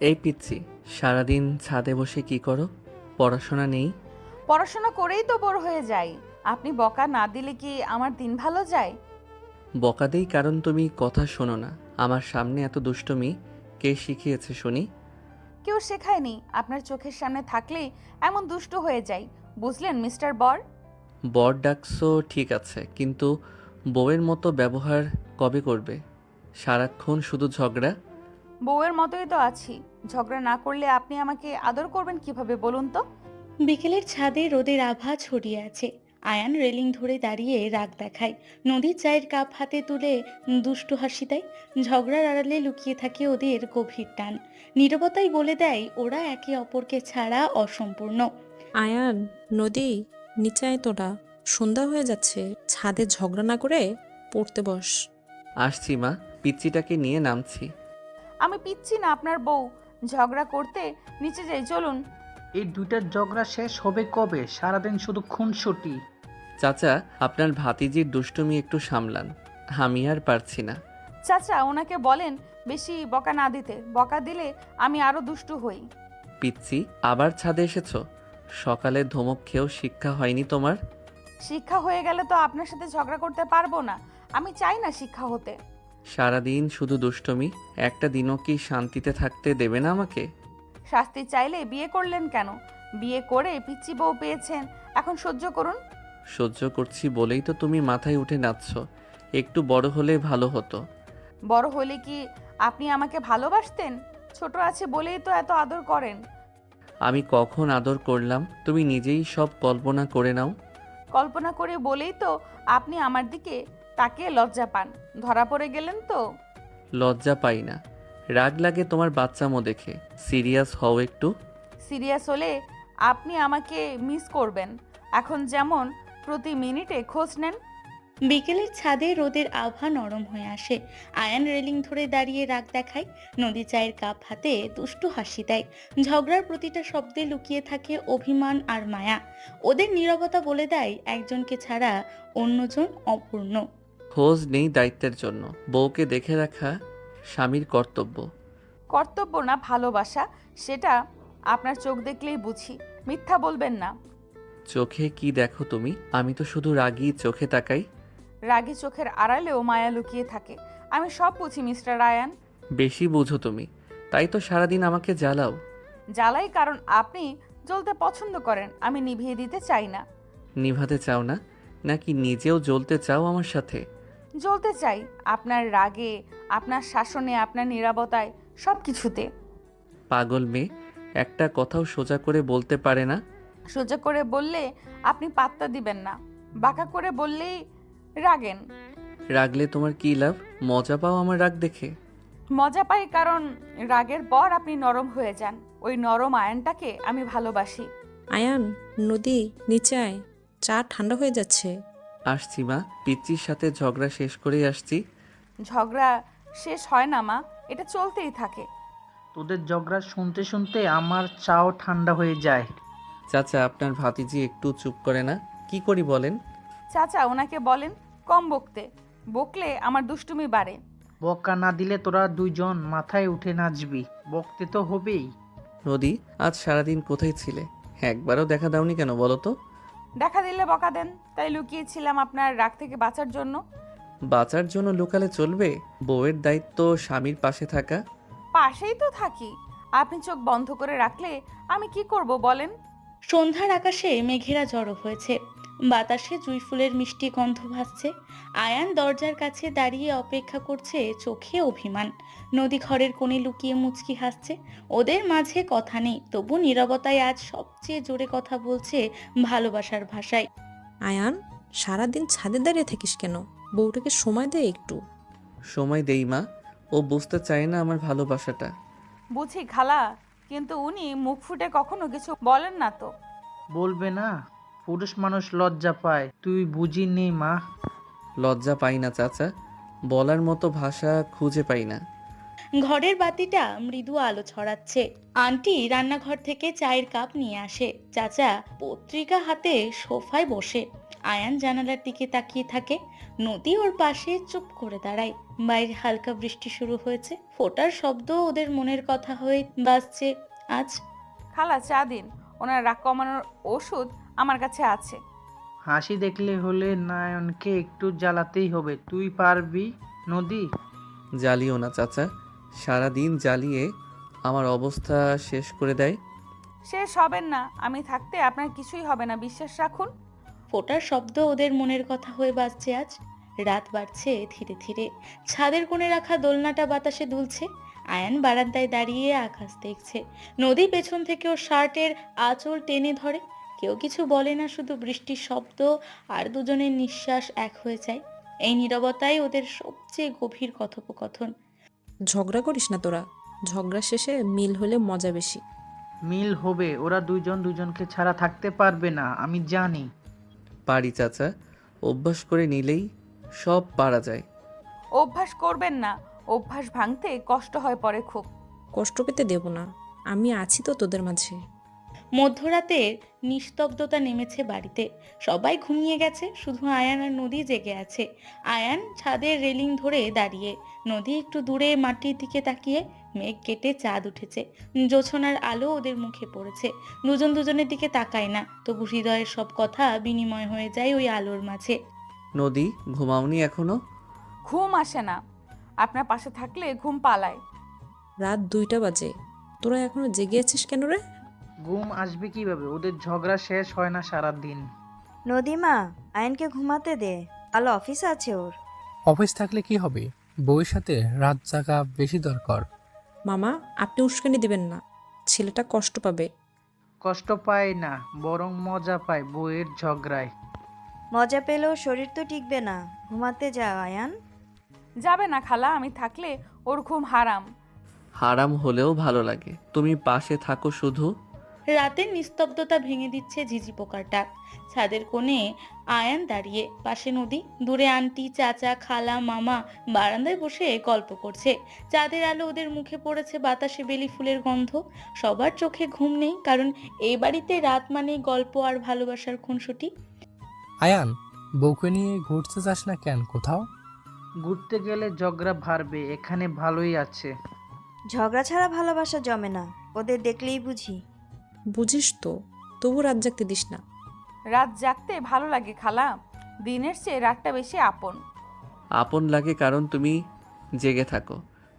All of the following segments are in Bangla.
এই পিচ্ছি, সারাদিন ছাদে বসে কি করো? পড়াশোনা নেই? পড়াশোনা করেই তো বোর হয়ে যাই। আপনি বকা না দিলে কি আমার দিন ভালো যায়? বকা দেই কারণ তুমি কথা শোনো না। আমার সামনে এত দুষ্টুমি কে শিখিয়েছে শুনি? কেউ শেখায়নি, আপনার চোখের সামনে থাকলেই এমন দুষ্টু হয়ে যাই। বুঝলেন মিস্টার বর? বর ডাকছো ঠিক আছে, কিন্তু বউয়ের মতো ব্যবহার কবে করবে? সারাক্ষণ শুধু ঝগড়া। বউয়ের মতোই তো আছি। ঝগড়া না করলে আপনি আমাকে আদর করবেন কিভাবে বলুন তো? বিকেলের ছাদে রোদের আভা ছড়িয়ে আছে। আয়ান রেলিং ধরে দাঁড়িয়ে রাগ দেখায়। নদীর চায়ের কাপ হাতে তুলে দুষ্টু হাসি দেয়। ঝগড়ার আড়ালে লুকিয়ে থাকে ওদের গভীর টান। নীরবতাই বলে দেয় ওরা একে অপরকে ছাড়া অসম্পূর্ণ। আয়ান, নদী, নিচে আয় তোরা। সন্ধ্যা হয়ে যাচ্ছে, ছাদে ঝগড়া না করে পড়তে বস। আসছি মা, পিচ্চিটাকে নিয়ে নামছি। আমি পিচ্ছি না আপনার বউ। ঝগড়া করতে নিচে যাই, চলুন। এই দুইটার ঝগড়া শেষ হবে কবে? সারাদিন শুধু খুনসুটি। চাচা, আপনার ভাতিজির দুষ্টুমি একটু সামলান, আমি আর পারছি না। চাচা, ওনাকে বলেন বেশি বকা না দিতে। বকা দিলে আমি আরো দুষ্টু হই। পিচ্ছি, আবার ছাদে এসেছো? সকালে ধমক খেয়েও শিক্ষা হয়নি তোমার? শিক্ষা হয়ে গেলে তো আপনার সাথে ঝগড়া করতে পারবো না। আমি চাই না শিক্ষা হতে। সারাদিন শুধু দুষ্টুমি, একটা দিনও কি শান্তিতে থাকতে দেবে না আমাকে? শাস্তি চাইলে বিয়ে করলেন কেন? বিয়ে করে পিচ্চি বউ পেয়েছেন, এখন সহ্য করুন। সহ্য করছি বলেই তো তুমি মাথায় উঠে নাচছো। একটু বড় হলে ভালো হতো। বড় হলে কি আপনি আমাকে ভালোবাসতেন? ছোট আছে বলেই তো এত আদর করেন। আমি কখন আদর করলাম? তুমি নিজেই সব কল্পনা করে নাও। কল্পনা করে বলেই তো আপনি আমার দিকে তাকিয়ে লজ্জা পান। ধরা পড়ে গেলেন তো। লজ্জা পাই না, রাগ লাগে তোমার বাচ্চামো দেখে। সিরিয়াস হও একটু। সিরিয়াস হলে আপনি আমাকে মিস করবেন, এখন যেমন প্রতি মিনিটে খোঁজ নেন। বিকেলের ছাদে রোদের আভা নরম হয়ে আসে। আয়ান রেলিং ধরে দাঁড়িয়ে রাগ দেখায়। নদী চায়ের কাপ হাতে দুষ্টু হাসি দেয়। ঝগড়ার প্রতিটা শব্দে লুকিয়ে থাকে অভিমান আর মায়া। ওদের নীরবতা বলে দেয় একজনকে ছাড়া অন্যজন অপূর্ণ। খোঁজ নেই দায়িত্বের জন্য, বউকে দেখে রাখা স্বামীর কর্তব্য। কর্তব্য না ভালোবাসা, সেটা আপনার চোখ দেখলেই বুঝি। মিথ্যা বলবেন না। চোখে কি দেখো তুমি? আমি তো শুধু রাগী চোখে তাকাই। রাগী চোখের আড়ালেও মায়া লুকিয়ে থাকে। আমি সব বুঝি মিস্টার রায়ান। বেশি বুঝো তুমি, তাই তো সারাদিন আমাকে জ্বালাও। জ্বালাই কারণ আপনি জ্বলতে পছন্দ করেন, আমি নিভিয়ে দিতে চাই না। নিভাতে চাও না? নাকি নিজেও জ্বলতে চাও আমার সাথে? জ্বলতে চাই আপনার রাগে, আপনার শাসনে, আপনার নীরবতায়, সব কিছুতে। পাগল মেয়ে, একটা কথাও সোজা করে বলতে পারে না। সোজা করে বললে আপনি পাত্তা দিবেন না, বাঁকা করে বললেই রাগেন। রাগলে তোমার কি লাভ? মজা পাও আমার রাগ দেখে? মজা পাই কারণ রাগের পর আপনি নরম হয়ে যান। ওই নরম আয়নটাকে আমি ভালোবাসি। আয়ান, নদী, নিচে আয়, চা ঠান্ডা হয়ে যাচ্ছে। আসছি মা, পিচ্চির সাথে ঝগড়া শেষ করেই আসছি। ঝগড়া শেষ হয় না মা, এটা চলতেই থাকে। তোদের ঝগড়া শুনতে শুনতে আমার চাও ঠান্ডা হয়ে যায়। চাচা, আপনার ভাতিজি একটু চুপ করে না? কি করি বলেন? চাচা, ওনাকে বলেন কম বকতে। বকলে আমার দুষ্টুমি বাড়ে। বকা না দিলে তোরা দুইজন মাথায় উঠে নাচবি। বকতে তো হবেই। নদী, আজ সারাদিন কোথায় ছিলে? একবারও দেখা দাওনি কেন বলো তো? দেখা দিলে বকা দেন, তাই লুকিয়েছিলাম আপনার রাগ থেকে বাঁচার জন্য। বাঁচার জন্য লুকালে চলবে? বউয়ের দায়িত্ব স্বামীর পাশে থাকা। পাশেই তো থাকি। আপনি চোখ বন্ধ করে রাখলে আমি কি করব বলেন? সন্ধ্যার আকাশে মেঘেরা জড়ো হয়েছে। বাতাসে জুঁই ফুলের মিষ্টি গন্ধ ভাসছে। আয়ান দরজার কাছে দাঁড়িয়ে অপেক্ষা করছে, চোখে অভিমান। নদী ঘরের কোণে লুকিয়ে মুচকি হাসছে। ওদের মাঝে কথা নেই, তবু নীরবতায় আজ সবচেয়ে জোরে কথা বলছে ভালোবাসার ভাষায়। আয়ান, সারাদিন ছাদে দাঁড়িয়ে থাকিস কেন? বউটাকে সময় দে একটু। সময় দেই মা, ও বুঝতে চায় না আমার ভালোবাসাটা। বুঝি খালা, কিন্তু উনি মুখ ফুটে কখনো কিছু বলেন না তো। বলবে না? পুরুষ মানুষ লজ্জা পায়, তুই বুঝিনি মা। লজ্জা পাই না চাচা, বলার মতো ভাষা খুঁজে পাই না। ঘরের বাতিটা মৃদু আলো ছড়াচ্ছে। আন্টি রান্নাঘর থেকে চায়ের কাপ নিয়ে আসে। চাচা পত্রিকা হাতে সোফায় বসে। আয়ান জানালার দিকে তাকিয়ে থাকে। নদী ওর পাশে চুপ করে দাঁড়ায়। বাইরে হালকা বৃষ্টি শুরু হয়েছে, ফোঁটার শব্দ ওদের মনের কথা হয়ে বাজছে আজ। খালা চা দিন, ওনার রাগ কমানোর ওষুধ আমার কাছে আছে। হাসি দেখলে হলে নয়নকে একটু জ্বালাতেই হবে। তুই পারবি নদী? জ্বালিও না চাচা, সারাদিন জ্বালিয়ে আমার অবস্থা শেষ করে দেয়। শেষ হবেন না, আমি থাকতে আপনার কিছুই হবে না, বিশ্বাস রাখুন। ফোঁটার শব্দ ওদের মনের কথা হয়ে বাজছে আজ। রাত বাড়ছে ধীরে ধীরে। ছাদের কোণে রাখা দোলনাটা বাতাসে দুলছে। আয়ান বারান্দায় দাঁড়িয়ে আকাশ দেখছে। নদী পেছন থেকে ওর শার্টের আঁচল টেনে ধরে। কেউ কিছু বলে না, শুধু বৃষ্টির শব্দ আর দুজনের নিঃশ্বাস এক হয়ে যায়। এই নীরবতাই ওদের সবচেয়ে গভীর কথোপকথন। ঝগড়া করিস না তোরা, ঝগড়া শেষে মিল হলে মজা বেশি। মিল হবে, ওরা দুইজন দুজনকে ছাড়া থাকতে পারবে না, আমি জানি। পারি চাচা, অভ্যাস করে নিলেই সব পারা যায়। অভ্যাস করবেন না, অভ্যাস ভাঙতে কষ্ট হয় পরে খুব। কষ্ট পেতে দেব না, আমি আছি তো তোদের মাঝে। মধ্যরাতের নিস্তব্ধতা নেমেছে বাড়িতে। সবাই ঘুমিয়ে গেছে, শুধু আয়ান আর নদী জেগে আছে। আয়ান ছাদের রেলিং ধরে দাঁড়িয়ে, নদী একটু দূরে মাটির দিকে তাকিয়ে। মেঘ কেটে চাঁদ উঠেছে, জোছনার আলো ওদের মুখে পড়েছে। দুজন দুজনের দিকে তাকায় না, তবু হৃদয়ের সব কথা বিনিময় হয়ে যায় ওই আলোর মাঝে। নদী, ঘুমাওনি এখনো? ঘুম আসে না, আপনার পাশে থাকলে ঘুম পালায়। রাত 2টা বাজে, তোরা এখনো জেগে আছিস কেন রে? ঘুম আসবে কিভাবে? ওদের ঝগড়া শেষ হয় না সারা দিন। নদীমা, আয়নকে ঘুমাতে দে, কাল অফিস আছে ওর। অফিস থাকলে কি হবে? বউয়ের সাথে রাত জাগা বেশি দরকার। মামা, আপনি উস্কানি দিবেন না, ছেলেটা কষ্ট পাবে। কষ্ট পায় না, বরং মজা পায় বউয়ের ঝগড়ায়। মজা পেলেও শরীর তো টিকবে না, ঘুমাতে যা আয়ান। যাবে না খালা, আমি থাকলে ওর ঘুম হারাম। হারাম হলেও ভালো লাগে, তুমি পাশে থাকো শুধু। রাতের নিস্তব্ধতা ভেঙে দিচ্ছে ঝিঝি পোকার ডাক। ছাদের কোণে আয়ান দাঁড়িয়ে, পাশে নদী, দূরে আন্টি, চাচা, খালা, মামা বারান্দায় বসে গল্প করছে। চাঁদের আলো ওদের মুখে পড়েছে, বাতাসে বেলি ফুলের গন্ধ। সবার চোখে ঘুম নেই, কারণ এই বাড়িতে রাত মানেই গল্প আর ভালোবাসার খুনসুটি। আয়ান, বউকে নিয়ে ঘুরতে যাস না কেন কোথাও? ঘুরতে গেলে ঝগড়া বাড়বে, এখানে ভালোই আছে। ঝগড়া ছাড়া ভালোবাসা জমে না, ওদের দেখলেই বুঝি। বুঝিস তো, তবু রাত জাগতে দিস না। রাত জাগতে ভালো লাগে খালা, দিনের চেয়ে রাতটা বেশি আপন। আপন লাগে কারণ তুমি জেগে থাকো,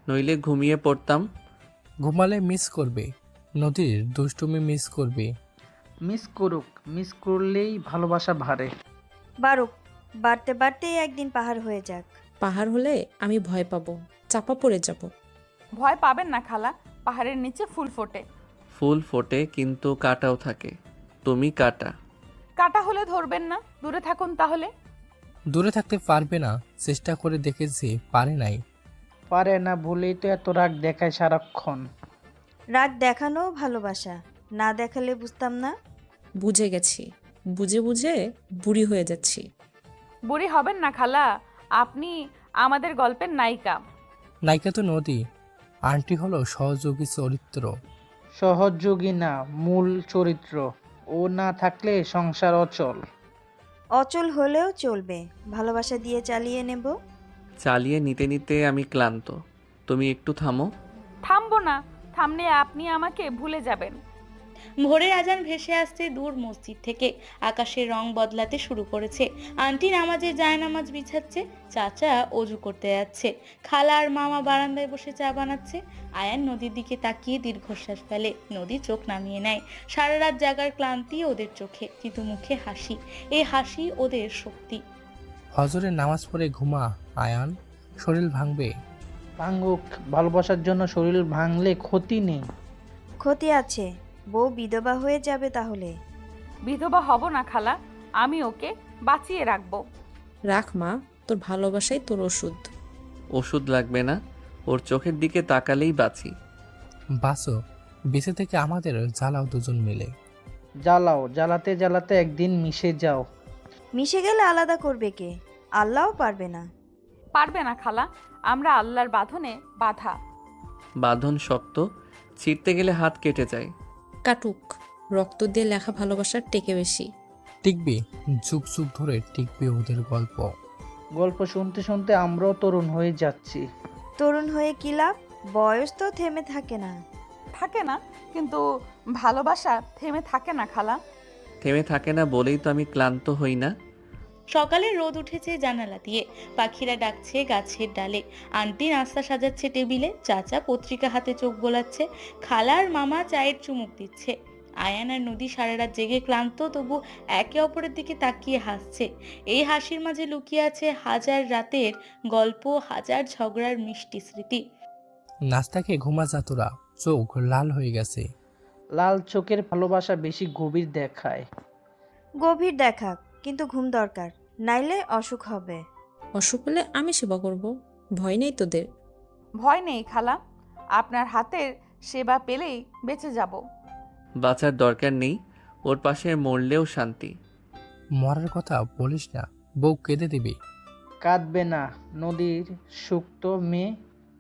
নইলে ঘুমিয়ে পড়তাম। ঘুমালে মিস করবে, নদীর দুষ্টুমি মিস করবে। মিস করুক, মিস করলেই ভালোবাসা বাড়ে। বারুক, বাড়তে বাড়তেই একদিন পাহাড় হয়ে যাক। পাহাড় হলে আমি ভয় পাবো, চাপা পড়ে যাব। ভয় পাবেন না খালা, পাহাড়ের নিচে ফুল ফোটে। ফুল ফোটে কিন্তু কাঁটাও থাকে, তুমি কাঁটা। কাটা হলে ধরবেন না, দূরে থাকুন তাহলে। দূরে থাকতে পারবে না, চেষ্টা করে দেখেছি, পারে নাই। পারে না বলেই তো এত রাগ দেখায় সারাক্ষণ। রাগ দেখানো ভালোবাসা, না দেখালে বুঝতাম না। বুঝে গেছি, বুঝে বুঝে বুড়ি হয়ে যাচ্ছি। বুড়ি হবেন না খালা, আপনি আমাদের গল্পের নায়িকা। নায়িকা তো নদী, আন্টি হলো সহযোগী চরিত্র। সহযোগী না, মূল চরিত্র। ও না থাকলে সংসার অচল। অচল হলেও চলবে, ভালোবাসা দিয়ে চালিয়ে নেব। চালিয়ে নিতে নিতে আমি ক্লান্ত, তুমি একটু থামো। থামবো না, থামলে আপনি আমাকে ভুলে যাবেন। ভোরের আজান ভেসে আসছে দূর মসজিদ থেকে। আকাশের রং বদলাতে শুরু করেছে। আন্টি নামাজে জায়নামাজ বিছাচ্ছে, চাচা অজু করতে যাচ্ছে, খালা আর মামা বারান্দায় বসে চা বানাচ্ছে। আয়ান নদীর দিকে তাকিয়ে দীর্ঘশ্বাস ফেলে। নদী চোখ নামিয়ে নেয়। সারা রাত জাগার ক্লান্তি ওদের চোখে, কিন্তু মুখে হাসি। এই হাসি ওদের শক্তি। হজরের নামাজ পড়ে ঘুমা আয়ান, শরীর ভাঙবে। ভাঙুক, ভালোবাসার জন্য শরীর ভাঙলে ক্ষতি নেই। ক্ষতি আছে, বউ বিধবা হয়ে যাবে তাহলে। বিধবা হব না খালা, আমি ওকে বাঁচিয়ে রাখবো। রাখ মা, তোর ভালোবাসাই তোর ওষুধ। ওষুধ লাগবে না, ওর চোখের দিকে তাকালেই বাঁচি। বাসো, বেঁচে থেকে আমাদের জ্বালাও দুজন মিলে। জ্বালাও, জ্বালাতে জ্বালাতে একদিন মিশে যাও। মিশে গেলে আলাদা করবে কে? আল্লাহও পারবে না। পারবে না খালা, আমরা আল্লাহর বাঁধনে বাঁধা। বাঁধন শক্ত, ছিঁড়তে গেলে হাত কেটে যায়। কাটুক, রক্ত দিয়ে লেখা ভালোবাসার টেকে বেশি। টিকবে, যুগ যুগ ধরে টিকবে ওদের গল্প। গল্প শুনতে শুনতে আমরাও তরুণ হয়ে যাচ্ছি। তরুণ হয়ে কি লাভ? বয়স তো থেমে থাকে না। থাকে না, কিন্তু ভালোবাসা থেমে থাকে না খালা। থেমে থাকে না বলেই তো আমি ক্লান্ত হই না। সকালে রোদ উঠেছে জানালা দিয়ে, পাখিরা ডাকছে গাছের ডালে, আন্টি নাস্তা সাজাচ্ছে টেবিলে, চাচা পত্রিকা হাতে চোখ বোলাচ্ছে, খালা আর মামা চায়ের চুমুক দিচ্ছে। আয়ান আর নদী সারা রাত জেগে ক্লান্ত, তবু একে অপরের দিকে তাকিয়ে হাসছে। এই হাসির মাঝে লুকিয়ে আছে হাজার রাতের গল্প, হাজার ঝগড়ার মিষ্টি স্মৃতি। নাস্তা খেয়ে ঘুমা যা তোরা, চোখ লাল হয়ে গেছে। লাল চোখের ভালোবাসা বেশি গভীর দেখায়। গভীর দেখাক, কিন্তু ঘুম দরকার, নাইলে অসুখ হবে। অসুখ হলে আমি সেবা করব, ভয় নেই তোদের। ভয় নেই খালা, আপনার হাতের সেবা পেলেই বেঁচে যাব। বাঁচার দরকার নেই, ওর পাশে মরলেও শান্তি। মরার কথা বলিস না, বউ কেঁদে দেবে। কাঁদবে না, নদীর সুক্ত মেয়ে,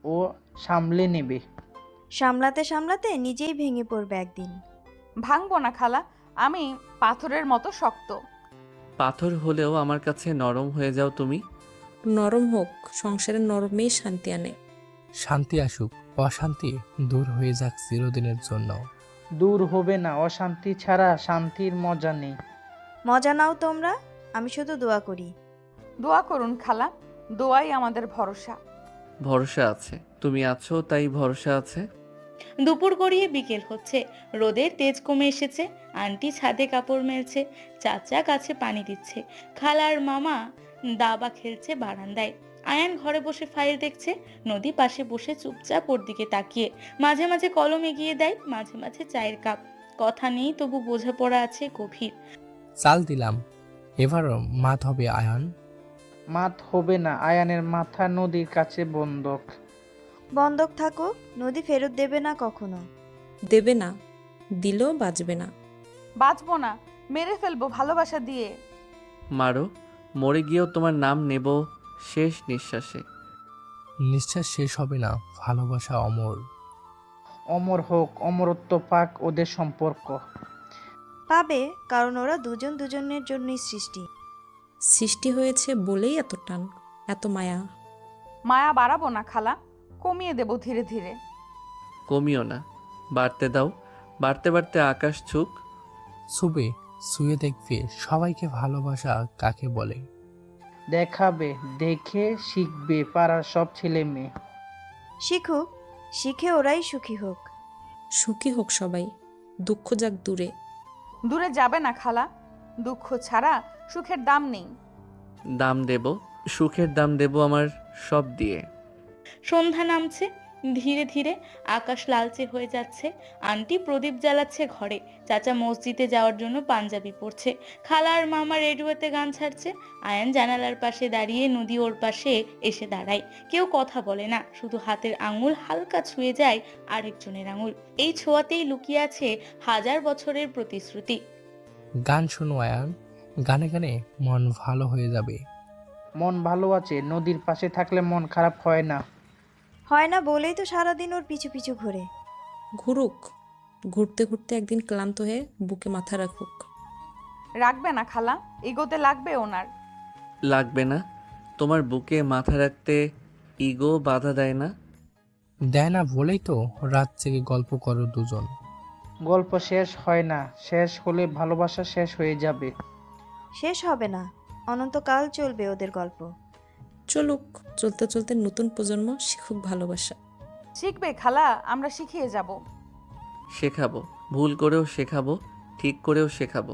ও সামলে নেবে। সামলাতে সামলাতে নিজেই ভেঙে পড়বে একদিন। ভাঙবো না খালা, আমি পাথরের মতো শক্ত। পাথর হলেও আমার কাছে নরম হয়ে যাও তুমি। নরম হোক, সংসারের নরমেই শান্তি আনে। শান্তি আসুক, অশান্তি দূর হয়ে যাক চিরদিনের জন্য। দূর হবে না, অশান্তি ছাড়া শান্তির মজা নেই। মজা নাও তোমরা, আমি শুধু দোয়া করি। দোয়া করুন খালা, দোয়াই আমাদের ভরসা। ভরসা আছে, তুমি আছো তাই ভরসা আছে। দুপুর গড়িয়ে বিকেল হচ্ছে, রোদের তেজ কমে এসেছে। আন্টি ছাদে কাপড় মেলছে, চাচা গাছে পানি দিচ্ছে, খালা আর মামা দাবা খেলছে বারান্দায়। আয়ান ঘরে বসে ফাইল দেখছে, নদী পাশে বসে চুপচাপ ওর দিকে তাকিয়ে। মাঝে মাঝে কলম এগিয়ে দেয়, মাঝে মাঝে চায়ের কাপ। কথা নেই, তবু বোঝাপড়া আছে গভীর। চাল দিলাম, এবার মাত হবে আয়ান। মাত হবে না, আয়ানের মাথা নদীর কাছে বন্ধক। বন্ধক থাকুক, নদী ফেরত দেবে না কখনো। দেবে না, দিলেও বাঁচবে না। বাঁচবো না, মেরে ফেলবো ভালোবাসা দিয়ে। মারো, মরে গিয়েও তোমার নাম নেব শেষ নিঃশ্বাসে। নিঃশ্বাস শেষ হবে না, ভালোবাসা অমর। অমর হোক, অমরত্ব পাক ওদের সম্পর্ক। পাবে, কারণ ওরা দুজন দুজনের জন্যই সৃষ্টি। সৃষ্টি হয়েছে বলেই এত টান, এত মায়া। মায়া বাড়াবো না খালা, কমিয়ে দেব ধীরে ধীরে। কমিও না, বাড়তে দাও, বাড়তে বাড়তে আকাশ ছুক। ছুবে, ছুঁয়ে দেখবে সবাইকে ভালোবাসা কাকে বলে। দেখাবে, দেখে শিখবে পাড়ার সব ছেলে মেয়ে। শিখুক, শিখে ওরাই সুখী হোক। সুখী হোক সবাই, দুঃখ যাক দূরে। দূরে যাবে না খালা, দুঃখ ছাড়া সুখের দাম নেই। দাম দেব, সুখের দাম দেব আমার সব দিয়ে। সন্ধ্যা নামছে ধীরে ধীরে, আকাশ লালচে হয়ে যাচ্ছে। আন্টি প্রদীপ জ্বালাচ্ছে ঘরে, চাচা মসজিদে যাওয়ার জন্য পাঞ্জাবি পরছে, খালা আর মামা রেডিওতে গান ছাড়ছে। আয়ান জানালার পাশে দাঁড়িয়ে, নদী ওর পাশে এসে দাঁড়ায়। কেউ কথা বলে না, শুধু হাতের আঙুল হালকা ছুঁয়ে যায় আরেকজনের আঙুল। এই ছোঁয়াতেই লুকিয়ে আছে হাজার বছরের প্রতিশ্রুতি। গান শোনো আয়ান, গানে গানে মন ভালো হয়ে যাবে। মন ভালো আছে, নদীর পাশে থাকলে মন খারাপ হয় না। হয় না বলেই তো সারাদিন ওর পিছু পিছু ঘোরে। ঘুরুক, ঘুরতে ঘুরতে একদিন ক্লান্ত হয়ে বুকে মাথা রাখুক। রাখবে না খালা, এগোতে লাগবে ওনার। লাগবে না, তোমার বুকে মাথা রাখতে ইগো বাধা দেয় না। দেয় না বলেই তো রাত জেগে গল্প করো দুজন। গল্প শেষ হয় না, শেষ হলে ভালোবাসা শেষ হয়ে যাবে। শেষ হবে না, অনন্তকাল চলবে ওদের গল্প। চলুক, চলতে চলতে নতুন প্রজন্ম শিখুক ভালোবাসা। শিখবে খালা, আমরা শিখিয়ে যাব। শেখাবো, ভুল করেও শেখাবো, ঠিক করেও শেখাবো।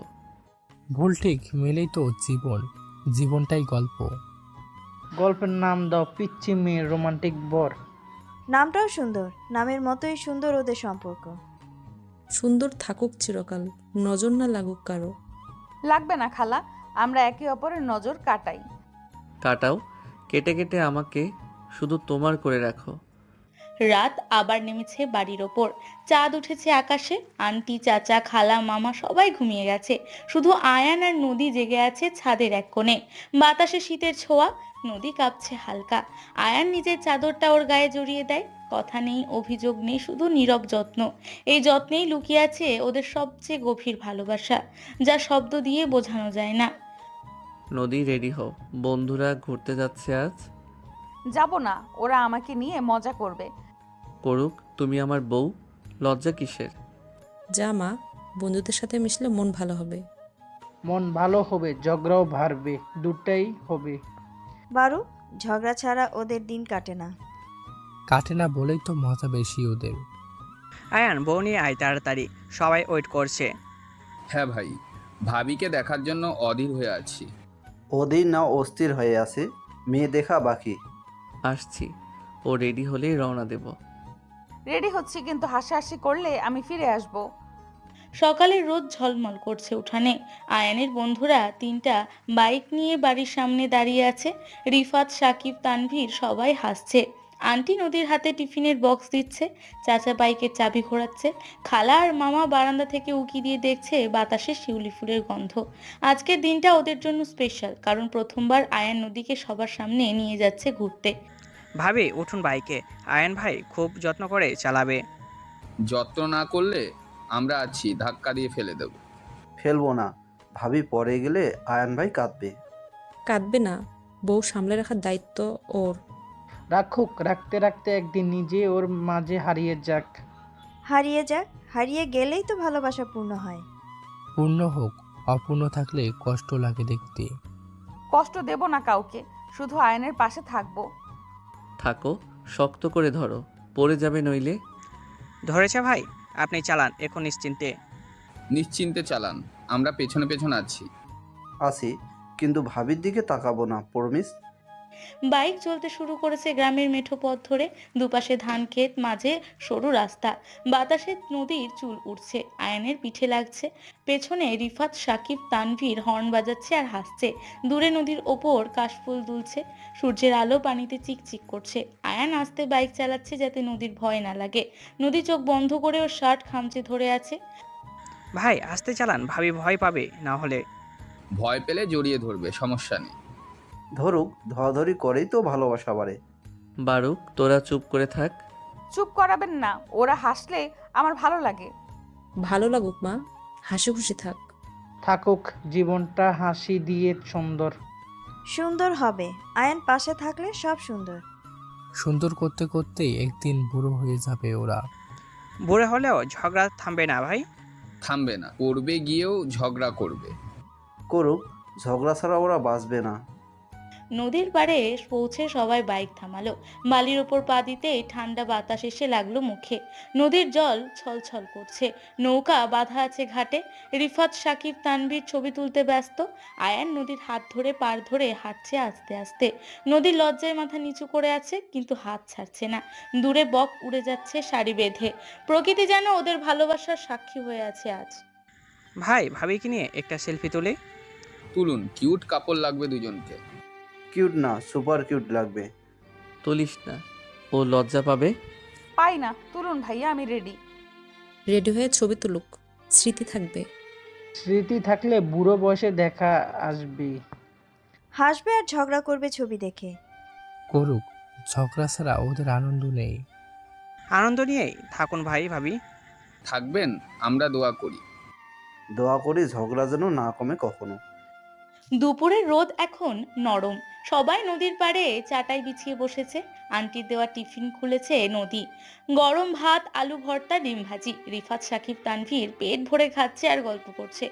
ভুল ঠিক মিলেই তো জীবন, জীবনটাই গল্প। গল্পের নাম দাও পিচ্চি মেয়ে রোমান্টিক বর। নামটাও সুন্দর, নামের মতোই সুন্দর ওদের সম্পর্ক। সুন্দর থাকুক চিরকাল, নজর না লাগুক কারো। লাগবে না খালা, আমরা একে অপরের নজর কাটাই। কাটাও, কেটে কেটে আমাকে শুধু তোমার করে রাখো। রাত আবার নেমেছে বাড়ির ওপর, চাঁদ উঠেছে আকাশে। আন্টি, চাচা, খালা, মামা সবাই ঘুমিয়ে গেছে, শুধু আয়ান আর নদী জেগে আছে ছাদের এক কোণে। বাতাসে শীতের ছোঁয়া, নদী কাঁপছে হালকা। আয়ান নিজের চাদরটা ওর গায়ে জড়িয়ে দেয়, কথা নেই, অভিযোগ নেই, শুধু নীরব যত্ন। এই যত্নেই লুকিয়ে আছে ওদের সবচেয়ে গভীর ভালোবাসা, যা শব্দ দিয়ে বোঝানো যায় না। নদী, রেডি হও, বন্ধুরা ঘুরতে যাচ্ছে আজ। যাব না, ওরা আমাকে নিয়ে মজা করবে। করুক, তুমি আমার বউ, লজ্জা কিসের? যা মা, বন্ধুদের সাথে মিশলে মন ভালো হবে। মন ভালো হবে, ঝগড়াও বাড়বে, দুটাই হবে। বারু, ঝগড়া ছাড়া ওদের দিন কাটে না। কাটে না বলেই তো মজা বেশি ওদের। আয়ান, বউ নিয়ে আয় তাড়াতাড়ি, সবাই ওয়েট করছে। হ্যাঁ ভাই, ভাবিকে দেখার জন্য অধীর হয়ে আছি। ওদিন না অস্থির হয়ে আছে, মেয়ে দেখা বাকি। আসছি, ও রেডি হলেই রওনা দেব। রেডি হচ্ছি, কিন্তু হাসাহাসি করলে আমি ফিরে আসব। সকালের রোদ ঝলমল করছে উঠানে। আয়ানের বন্ধুরা 3টা বাইক নিয়ে বাড়ির সামনে দাঁড়িয়ে আছে। রিফাত, সাকিব, তানভীর সবাই হাসছে। আন্টি নদীর হাতে টিফিনের বক্স দিচ্ছে, চাচা বাইকের চাবি ঘোরাচ্ছে, খালা আর মামা বারান্দা থেকে উকি দিয়ে দেখছে বাতাসে শিউলি ফুলের গন্ধ। আজকের দিনটা ওদের জন্য স্পেশাল, কারণ প্রথমবার আয়ান নদীকে সবার সামনে নিয়ে যাচ্ছে ঘুরতে। ভাবি উঠুন বাইকে, আয়ান ভাই খুব যত্ন করে চালাবে। যত্ন না করলে আমরা আছি, ধাক্কা দিয়ে ফেলে দেব। ফেলবো না, ভাবি পরে গেলে আয়ান ভাই কাঁদবে। কাঁদবে না, বউ সামলে রাখার দায়িত্ব ওর। রাখুক, রাখতে রাখতে একদিন নিজে ওর মাঝে হারিয়ে যাক। হারিয়ে যাক, হারিয়ে গেলেই তো ভালোবাসা পূর্ণ হয়। পূর্ণ হোক, অপূর্ণ থাকলে কষ্ট লাগে দেখতে। কষ্ট দেব না কাউকে, শুধু আয়নের পাশে থাকবো। থাকো, শক্ত করে ধরো, পড়ে যাবে নইলে। ধরেছে ভাই, আপনি চালান এখন নিশ্চিন্তে। নিশ্চিন্তে চালান, আমরা পেছনে পেছনে আছি। আসি, কিন্তু ভাবির দিকে তাকাবো না, প্রমিস। বাইক চলতে শুরু করেছে গ্রামের মেঠো পথ ধরে। দুপাশে ধান ক্ষেত, মাঝে সরু রাস্তা। বাতাসে নদীর চুল উঠছে, আয়ানের পিঠে লাগছে। পেছনে রিফাত, সাকিব, তানভীর হর্ন বাজাচ্ছে আর হাসছে। দূরে নদীর ওপর কাশফুল দুলছে, সূর্যের আলো পানিতে চিকচিক করছে। আয়ান আস্তে বাইক চালাচ্ছে যাতে নদীর ভয় না লাগে। নদী চোখ বন্ধ করে ওর শার্ট খামচে ধরে আছে। ভাই আস্তে চালান, ভাবি ভয় পাবে না হলে। ভয় পেলে জড়িয়ে ধরবে, সমস্যা নেই। ধরুক, ধরাধরি করেই তো ভালোবাসা বাড়ে। বারুক, তোরা চুপ করে থাক। চুপ করাবেন না, ওরা হাসলে আমার ভালো লাগে। ভালো লাগুক মা, হাসি খুশি থাক। থাকুক, জীবনটা হাসি দিয়ে সুন্দর। সুন্দর হবে, আয়ান পাশে থাকলে সব সুন্দর। সুন্দর করতে করতেই একদিন বুড়ো হয়ে যাবে ওরা। বুড়ে হলেও ঝগড়া থামবে না ভাই। থামবে না, করবে গিয়েও ঝগড়া করবে। করুক, ঝগড়া ছাড়া ওরা বাঁচবে না। নদীর পাড়ে পৌঁছে সবাই বাইক থামালো। বালির ওপর পা দিতেই ঠান্ডা বাতাস এসে লাগলো মুখে। নদীর জল ছলছল করছে, নৌকা বাঁধা আছে ঘাটে। রিফাত, সাকিব, তানভীর ছবি তুলতে ব্যস্ত। আয়ান নদীর হাত ধরে পার ধরে হাঁটছে আস্তে আস্তে। নদীর লজ্জায় মাথা নিচু করে আছে, কিন্তু হাত ছাড়ছে না। দূরে বক উড়ে যাচ্ছে সারি বেঁধে। প্রকৃতি যেন ওদের ভালোবাসার সাক্ষী হয়ে আছে আজ। ভাই ভাবিকে নিয়ে একটা সেলফি তুলে। তুলুন, কিউট কাপড় লাগবে দুজনকে। কিউট না, সুপার কিউট লাগবে। তুলিস না, ও লজ্জা পাবে। পাই না, তুলুন ভাইয়া, আমি রেডি। রেডি হয়ে ছবি তুলুক, স্মৃতি থাকবে। স্মৃতি থাকলে বুড়ো বয়সে দেখা আসবে। হাসবে আর ঝগড়া করবে ছবি দেখে। করুক, ঝগড়া ছাড়া ওদের আনন্দ নেই। আনন্দ নিয়েই থাকুন ভাই ভাবি। থাকবেন, আমরা দোয়া করি। দোয়া করি ঝগড়া যেন না কমে কখনো। দুপুরের রোদ এখন নরম। সবাই নদীর পাড়ে চাটাই বিছিয়ে বসেছে। আন্টির দেওয়া টিফিন খুলেছে নদী। গরম ভাত, আলু ভর্তা, ডিম ভাজি। রিফাত, সাকিব, তানভীর পেট ভরে খাচ্ছে আর গল্প করছে।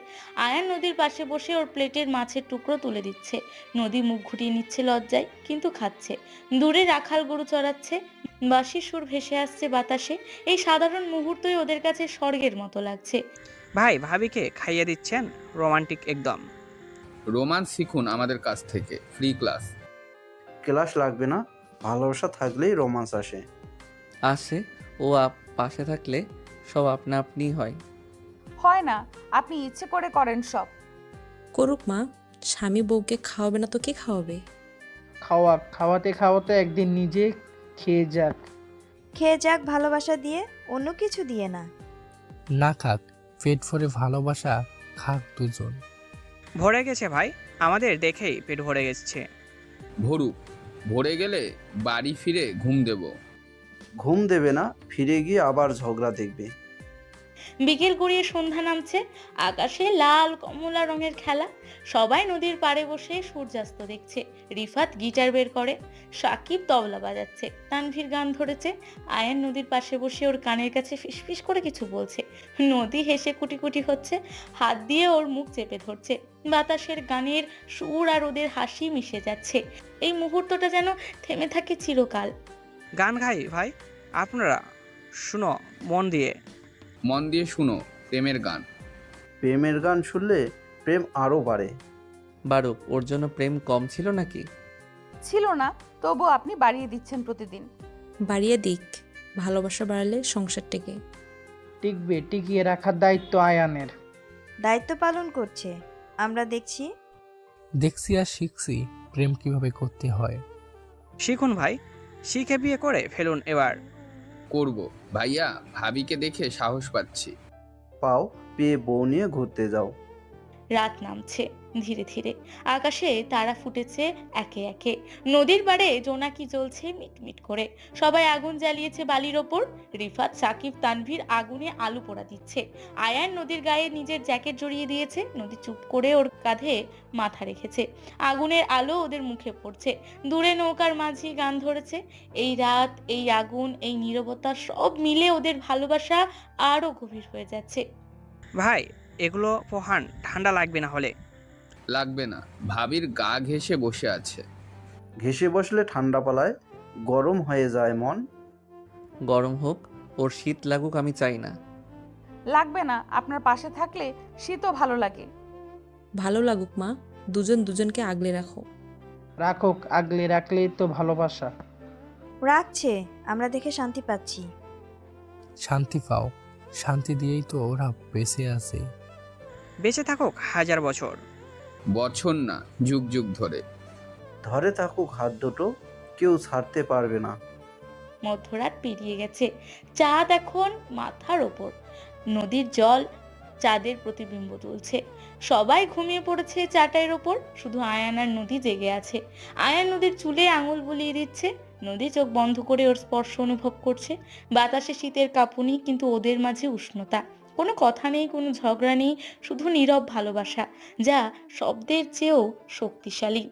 আয়ান নদীর পাশে বসে ওর প্লেটের মাছের টুকরো তুলে দিচ্ছে। নদী মুখ ঘুরিয়ে নিচ্ছে লজ্জায়, কিন্তু খাচ্ছে। দূরে রাখাল গরু চড়াচ্ছে, বাঁশির সুর ভেসে আসছে বাতাসে। এই সাধারণ মুহূর্তই ওদের কাছে স্বর্গের মতো লাগছে। ভাই ভাবিকে খাইয়ে দিচ্ছেন, রোমান্টিক একদম। রোমান্স শিখুন আমাদের কাছ থেকে, ফ্রি ক্লাস। ক্লাস লাগবে না, ভালোবাসা থাকলেই রোমান্স আসে। আসে, ও পাশে থাকলে সব আপনা আপনিই হয়। হয় না, আপনি ইচ্ছে করে করেন সব। করুক মা, স্বামী বউকে খাওয়াবে না তো কে খাওয়াবে? খাওয়াতে খাওয়াতে একদিন নিজে খেয়ে যাক। খেয়ে যাক ভালোবাসা দিয়ে, অন্য কিছু দিয়ে না। না খাক, পেট ভরে ভালোবাসা খাক দুজন। ভরে গেছে ভাই, আমাদের দেখেই পেট ভরে গেছে। ভরুক, ভরে গেলে বাড়ি ফিরে ঘুম দেব। ঘুম দেবে না, ফিরে গিয়ে আবার ঝগড়া দেখবে। বিকেল গড়িয়ে সন্ধ্যা নামছে, আকাশে লাল কমলা রঙের খেলা। সবাই নদীর পাড়ে বসে সূর্যাস্ত দেখছে। রিফাত গিটার বের করে, সাকিব তবলা বাজাচ্ছে, তানভীর গান ধরেছে। আয়ান নদীর পাশে বসে ওর কানের কাছে ফিসফিস করে কিছু বলছে। নদী হেসে কুটি কুটি হচ্ছে, হাত দিয়ে ওর মুখ চেপে ধরছে। বাতাসের গানের সুর আর ওদের হাসি মিশে যাচ্ছে। এই মুহূর্তটা যেন থেমে থাকে চিরকাল। গান গাই ভাই, আপনারা শুনো মন দিয়ে। মন দিয়ে শুনো প্রেমের গান। প্রেমের গান শুনলে প্রেম আরও বাড়ে। বারুক, ওর জন্য প্রেম কম ছিল নাকি? ছিল না, তবু আপনি বাড়িয়ে দিচ্ছেন প্রতিদিন। বাড়িয়ে দিক, ভালোবাসা বাড়ালে সংসার টেকে। টিকবে, টিকিয়ে রাখার দায়িত্ব আয়ানের। দায়িত্ব পালন করছে, আমরা দেখছি। দেখছি আর শিখছি প্রেম কিভাবে করতে হয়। শিখুন ভাই, শিখে বিয়ে করে ফেলুন এবার। করব ভাইয়া, ভাবিকে দেখে সাহস পাচ্ছি। পাও, পেয়ে বউ নিয়ে ঘুরতে যাও। রাত নামছে ধীরে ধীরে, আকাশে তারা ফুটেছে একে একে। নদীর পাড়ে জোনাকি জ্বলছে মিটমিট করে। সবাই আগুন জ্বালিয়েছে বালির ওপর। রিফাত, সাকিব, তানভীর আগুনে আলু পোড়া দিচ্ছে। আয়ান নদীর গায়ে নিজের জ্যাকেট জড়িয়ে দিয়েছে। নদী চুপ করে ওর কাঁধে মাথা রেখেছে। আগুনের আলো ওদের মুখে পড়ছে। দূরে নৌকার মাঝি গান ধরেছে। এই রাত, এই আগুন, এই নীরবতা সব মিলে ওদের ভালোবাসা আরো গভীর হয়ে যাচ্ছে। ভাই এগুলো পোহান, ঠান্ডা লাগবে না হলে। লাগবে না, ভাবির গা ঘেঁষে বসে আছে। ঘেঁষে বসলে ঠান্ডা পালায়, গরম হয়ে যায় মন। গরম হোক, ওর শীত লাগুক আমি চাই না। লাগবে না, আপনার পাশে থাকলে শীতও ভালো লাগে। ভালো লাগুক মা, দুজন দুজনকে আগলে রাখো। রাখুক, আগলে রাখলেই তো ভালোবাসা। রাখছে, আমরা দেখে শান্তি পাচ্ছি। শান্তি পাও, শান্তি দিয়েই তো ওরা বেঁচে আছে। বেঁচে থাকুক 1000 বছর। বছর না, যুগ যুগ ধরে। ধরে থাকুক হাত দুটো, কেউ ছাড়তে পারবে না। মধ্যরাত পেরিয়ে গেছে, চাঁদ এখন মাথার ওপর। নদীর জল চাঁদের প্রতিবিম্ব তুলছে। সবাই ঘুমিয়ে পড়েছে চাটাইয়ের ওপর, শুধু আয়ান আর নদী জেগে আছে। আয়ান নদীর চুলে আঙুল বুলিয়ে দিচ্ছে। নদী চোখ বন্ধ করে ওর স্পর্শ অনুভব করছে। বাতাসে শীতের কাঁপুনি, কিন্তু ওদের মাঝে উষ্ণতা। কোনো কথা নেই, কোনো ঝগড়া নেই, শুধু নীরব ভালোবাসা, যা শব্দের চেয়েও শক্তিশালী।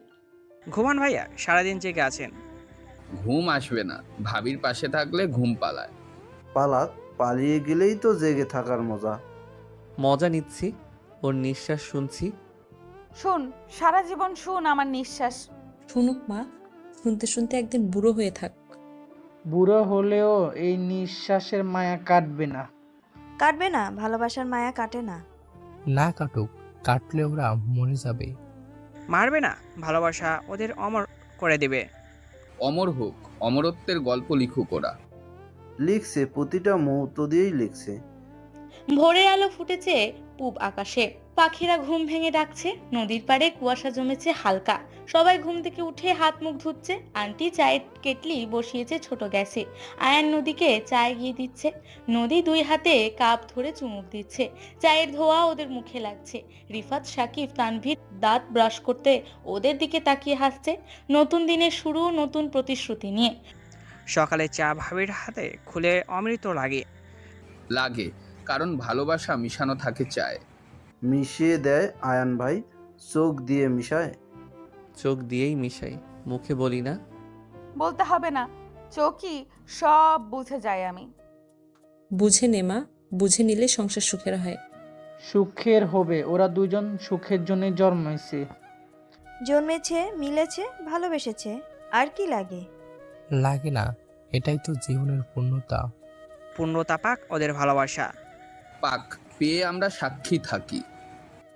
ঘুমান ভাইয়া, সারাদিন জেগে আছেন। ঘুম আসবে না, ভাবির পাশে থাকলে ঘুম পালায়। পালাক, পালিয়ে গেলেই তো জেগে থাকার মজা। মজা নিচ্ছি, ওর নিঃশ্বাস শুনছি। শুন, সারা জীবন শুন আমার নিঃশ্বাস। শুনুক মা, শুনতে শুনতে একদিন বুড়ো হয়ে থাক। বুড়ো হলেও এই নিঃশ্বাসের মায়া কাটবে না। কাটবে না, ভালোবাসার মায়া কাটে না। না কাটুক, কাটলে ওরা মরে যাবে। মারবে না, ভালোবাসা ওদের অমর করে দেবে। অমর হোক, অমরত্বের গল্প লিখুক ওরা। লিখছে, প্রতিটা মুহূর্ত দিয়েই লিখছে। ভোরের আলো ফুটেছে পূব আকাশে। পাখিরা ঘুম ভেঙে ডাকছে। নদীর পাড়ে কুয়াশা জমেছে হালকা। সবাই ঘুম থেকে উঠে হাত মুখ ধুচ্ছে। আন্টি চায়ের কেটলি বসিয়েছে ছোট গ্যাসে। আয়ান নদীকে চা এগিয়ে দিচ্ছে। নদী দুই হাতে কাপ ধরে চুমুক দিচ্ছে। চায়ের ধোয়া ওদের মুখে লাগছে। রিফাত, সাকিব, তানভীর দাঁত ব্রাশ করতে ওদের দিকে তাকিয়ে হাসছে। নতুন দিনের শুরু, নতুন প্রতিশ্রুতি নিয়ে। সকালে চা ভাবির হাতে খুলে অমৃত লাগে। লাগে, কারণ ভালোবাসা মিশানো থাকে চায়। মিশিয়ে দেয় আয়ান ভাই, চোখ দিয়ে মিশায়। চোখ দিয়েই মিশাই, মুখে বলি না। বলতে হবে না, চোখই সব বুঝে যায় আমি। বুঝে নে মা, বুঝে নিলে সংসার সুখের হয়। সুখের হবে, ওরা দুজন সুখের জন্য জন্মাইছে। জন্মেছে, মিলেছে, ভালোবেসেছে, আর কি লাগে? লাগে না, এটাই তো জীবনের পূর্ণতা। পূর্ণতা পাক ওদের ভালোবাসা। পাক, পেয়ে আমরা সাক্ষী থাকি।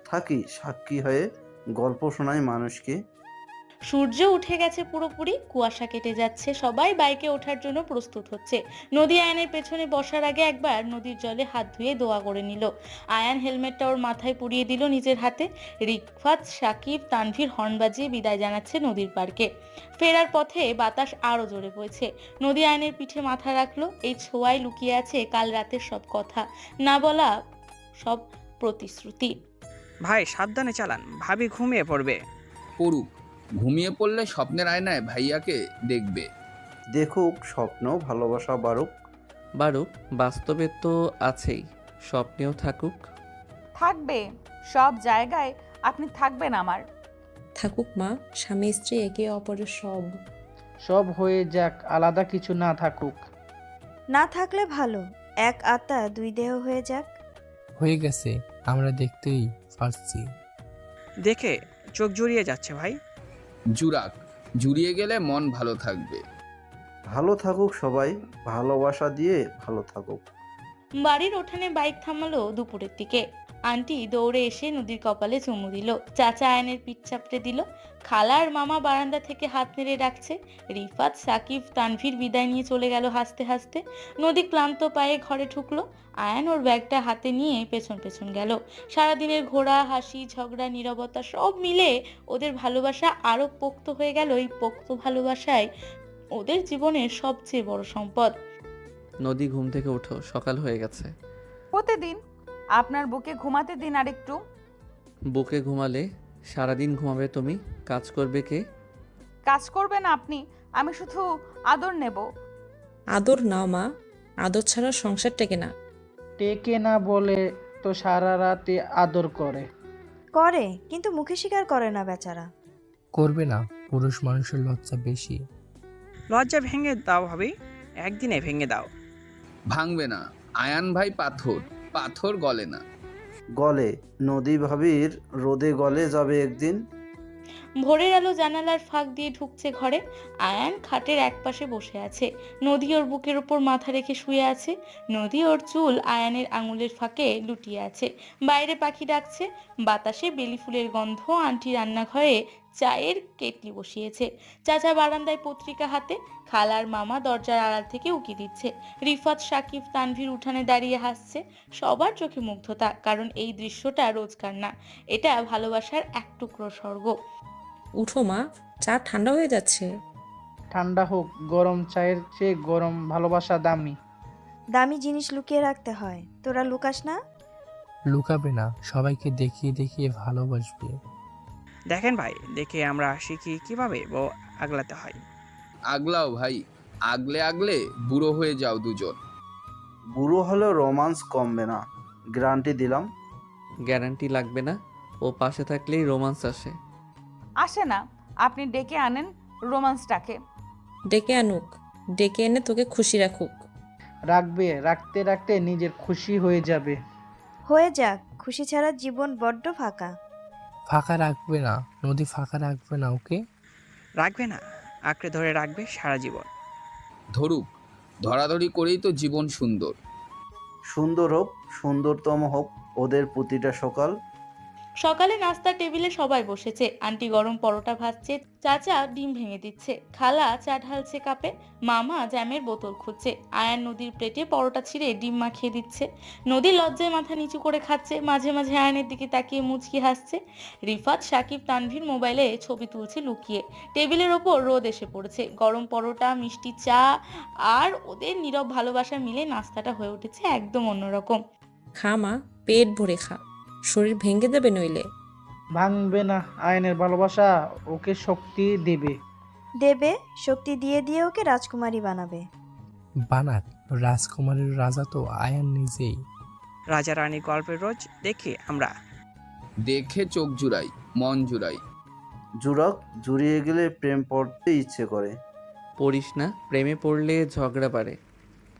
থাকি সাক্ষী হয়ে, গল্প শোনাই মানুষকে। সূর্য উঠে গেছে পুরোপুরি, কুয়াশা কেটে যাচ্ছে। সবাই বাইকে ওঠার জন্য প্রস্তুত হচ্ছে। নদী আয়ানের পেছনে বসার আগে একবার নদীর জলে হাত ধুয়ে দোয়া করে নিল। আয়ান হেলমেটটা ওর মাথায় পরিয়ে দিল নিজের হাতে। রিফাত, সাকিব, তানভীর হর্ন বাজিয়ে বিদায় জানাচ্ছে নদীর পার্কে। ফেরার পথে বাতাস আরো জোরে বইছে। নদী আয়ানের পিঠে মাথা রাখলো। এই ছোঁয়ায় লুকিয়ে আছে কাল রাতের সব কথা, না বলা সব প্রতিশ্রুতি। ভাই সাবধানে চালান, ভাবি ঘুমিয়ে পড়বে। পড়ুক, ঘুমিয়ে পড়লে স্বপ্নের আয়নায় ভাইয়াকে দেখবে। দেখুক স্বপ্ন, ভালোবাসা বাড়ুক। বারুক, বাস্তবে তো আছেই, স্বপ্নেও থাকুক। থাকবে, সব জায়গায় আপনি থাকবেন আমার। থাকুক মা, স্বামী স্ত্রী একে অপরের সব। সব হয়ে যাক, আলাদা কিছু না থাকুক। না থাকলে ভালো, এক আত্মা দুই দেহ হয়ে যাক। হয়ে গেছে, আমরা দেখতেই পারছি। দেখে চোখ জুড়িয়ে যাচ্ছে ভাই। জুরাক, জুড়িয়ে গেলে মন ভালো থাকবে। ভালো থাকুক সবাই, ভালোবাসা দিয়ে ভালো থাকুক। বাড়ির উঠানে বাইক থামালো দুপুরের দিকে। আন্টি দৌড়ে এসে নদীর কপালে চুমু দিল, চাচা আয়নের পিঠ চাপড়ে দিল, খালা আর মামা বারান্দা থেকে হাত নেড়ে ডাকছে। রিফাত, সাকিব, তানভীর বিদায় নিয়ে চলে গেল হাসতে হাসতে। নদী ক্লান্ত পায়ে ঘরে ঢুকলো। আয়ান ওর ব্যাগটা হাতে নিয়ে পেছন পেছন গেল। সারাদিনের ঘোরা, হাসি, ঝগড়া, নীরবতা সব মিলে ওদের ভালোবাসা আরো পোক্ত হয়ে গেল। এই পোক্ত ভালোবাসায় ওদের জীবনের সবচেয়ে বড় সম্পদ। নদী, ঘুম থেকে ওঠো, সকাল হয়ে গেছে। প্রতিদিন আপনার বুকে ঘুমাতে দিন আরেকটু। বুকে ঘুমালে সারাদিন ঘুমাবে তুমি, কাজ করবে কে? কাজ করবেন আপনি, আমি শুধু আদর নেব। আদর নাও মা, আদর ছাড়া সংসার টেকে না। টেকে না বলে তো সারা রাতে আদর করে। করে, কিন্তু মুখে স্বীকার করে না বেচারা। করবে না, পুরুষ মানুষের লজ্জা বেশি। লজ্জা ভেঙে দাও ভাবি, একদিনে ভেঙে দাও। ভাঙবে না, আয়ান ভাই পাথর, পাথর গলে না। গলে, নদী ভাবির রোদে গলে যাবে একদিন। ভোরের আলো জানালার ফাঁক দিয়ে ঢুকছে ঘরে। আয়ান খাটের একপাশে বসে আছে, নদী ওর বুকের উপর মাথা রেখে শুয়ে আছে। নদী ওর চুল আয়ানের আঙুলের ফাঁকে লুটিয়ে আছে। বাইরে পাখি ডাকছে, বাতাসে বেলি ফুলের গন্ধ। আন্টি রান্নাঘরে চায়ের কেটলি বসিয়েছে, চাচা বারান্দায় পত্রিকা হাতে, খালার মামা দরজার আড়াল থেকে উকি দিচ্ছে। রিফাত, সাকিব, তানভীর উঠানে দাঁড়িয়ে হাসছে। সবার চোখে মুগ্ধতা, কারণ এই দৃশ্যটা রোজকার না, এটা ভালোবাসার এক টুকরো স্বর্গ। উঠো মা, চা ঠান্ডা হয়ে যাচ্ছে। ঠান্ডা হোক, গরম চায়ের চেয়ে গরম ভালোবাসা দামি। দামি জিনিস লুকিয়ে রাখতে হয়, তোরা লুকাস না। লুকাবে না, সবাইকে দেখিয়ে দেখিয়ে ভালোবাসবে। দেখেন ভাই, দেখে আমরা শিখি কিভাবে বউ আগলাতে হয়। আগলাও ভাই, আগলে আগলে বুড়ো হয়ে যাও দুজন। বুড়ো হলেও রোমান্স কমবে না, গ্যারান্টি দিলাম। গ্যারান্টি লাগবে না, ও পাশে থাকলেই রোমান্স আসে। আসে না, আপনি ডেকে আনেন রোমান্সটাকে। ডেকে আনুক, ডেকে এনে তোকে খুশি রাখুক। রাখবে, রাখতে রাখতে নিজের খুশি হয়ে যাবে। হয়ে যাক, খুশি ছাড়া জীবন বড্ড ফাঁকা। ফাঁকা রাখবে না, নদী ফাঁকা রাখবে না ওকে। রাখবে না, আঁকড়ে ধরে রাখবে সারা জীবন। ধরুক, ধরাধরি করেই তো জীবন সুন্দর। সুন্দর হোক, সুন্দরতম হোক ওদের প্রতিটা সকাল। সকালে নাস্তার টেবিলে সবাই বসেছে। আন্টি গরম পরোটা ভাজছে, চাচা ডিম ভেঙে দিচ্ছে, খালা চা ঢালছে কাপে, মামা জ্যামের বোতল খুঁজছে। আয়ান নদীর প্লেটে পরোটা ছিঁড়ে ডিম মাখিয়ে দিচ্ছে। নদী লজ্জায় মাথা নিচু করে খাচ্ছে, মাঝে মাঝে আয়ানের দিকে তাকিয়ে মুচকি হাসছে। রিফাত, সাকিব, তানভীর মোবাইলে ছবি তুলছে লুকিয়ে। টেবিলের ওপর রোদ এসে পড়েছে, গরম পরোটা, মিষ্টি চা আর ওদের নীরব ভালোবাসা মিলে নাস্তাটা হয়ে উঠেছে একদম অন্যরকম। খা মা, পেট ভরে খা, শরীর ভেঙে দেবে নইলে। ভাঙবে না, আয়নের ভালোবাসা ওকে শক্তি দেবে। দেবে, শক্তি দিয়ে দিয়ে ওকে রাজকুমারী বানাবে। বানাক, রাজকুমারীর রাজা তো আয়ান নিজেই। রাজা রানীর গল্পের রোজ দেখি আমরা। দেখে চোখ জুড়াই, মন জুড়াই। জুড়ক, জুড়িয়ে গেলে প্রেম পড়তে ইচ্ছে করে। পড়িস না, প্রেমে পড়লে ঝগড়া বাড়ে।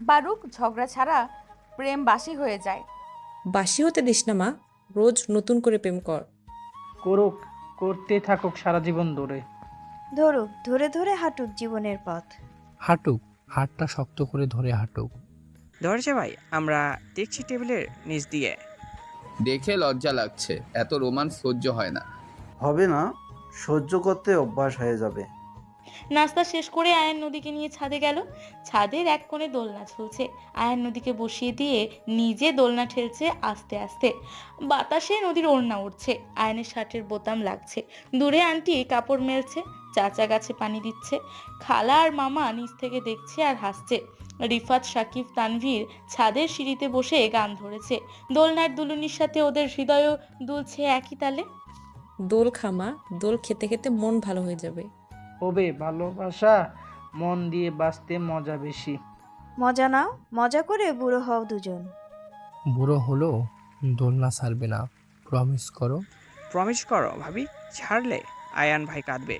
বারুক, ঝগড়া ছাড়া প্রেম বাসি হয়ে যায়। বাসি হতে দিস না মা, রোজ নতুন করে প্রেম কর। করুক, করতে থাকুক সারা জীবন ধরে। ধরুক, ধরে ধরে হাঁটুক জীবনের পথ। হাঁটুক, হাতটা শক্ত করে ধরে হাঁটুক। ধরেছে ভাই, আমরা দেখছি টেবিলের নিচ দিয়ে। দেখে লজ্জা লাগছে, এত রোমান্স সহ্য হয় না। হবে না, সহ্য করতে অভ্যাস হয়ে যাবে। নাস্তা শেষ করে আয়ান নদীকে নিয়ে ছাদে গেল। ছাদের এক কোণে দোলনা ঝুলছে, আয়ান নদীকে বসিয়ে দিয়ে নিজে দোলনা ঠেলছে আস্তে আস্তে। বাতাসে নদীর ওড়না উঠছে, আয়ানের শার্টের বোতাম লাগছে। দূরে আন্টি কাপড় মেলছে, চাচা গাছে পানি দিচ্ছে, খালা আর মামা নিচ থেকে দেখছে আর হাসছে। রিফাত, সাকিব, তানভীর ছাদের সিঁড়িতে বসে গান ধরেছে। দোলনার দুলুনির সাথে ওদের হৃদয়ও দুলছে একই তালে। দোল খা মা, দোল খেতে খেতে মন ভালো হয়ে যাবে। হবে ভালোবাসা, মন দিয়ে বাঁচতে মজা বেশি। মজা নাও, মজা করে বুড়ো হও দুজন। বুড়ো হলো দোলনা ছাড়বে না, প্রমিস করো। প্রমিস করো ভাবি, ছাড়লে আয়ান ভাই কাঁদবে।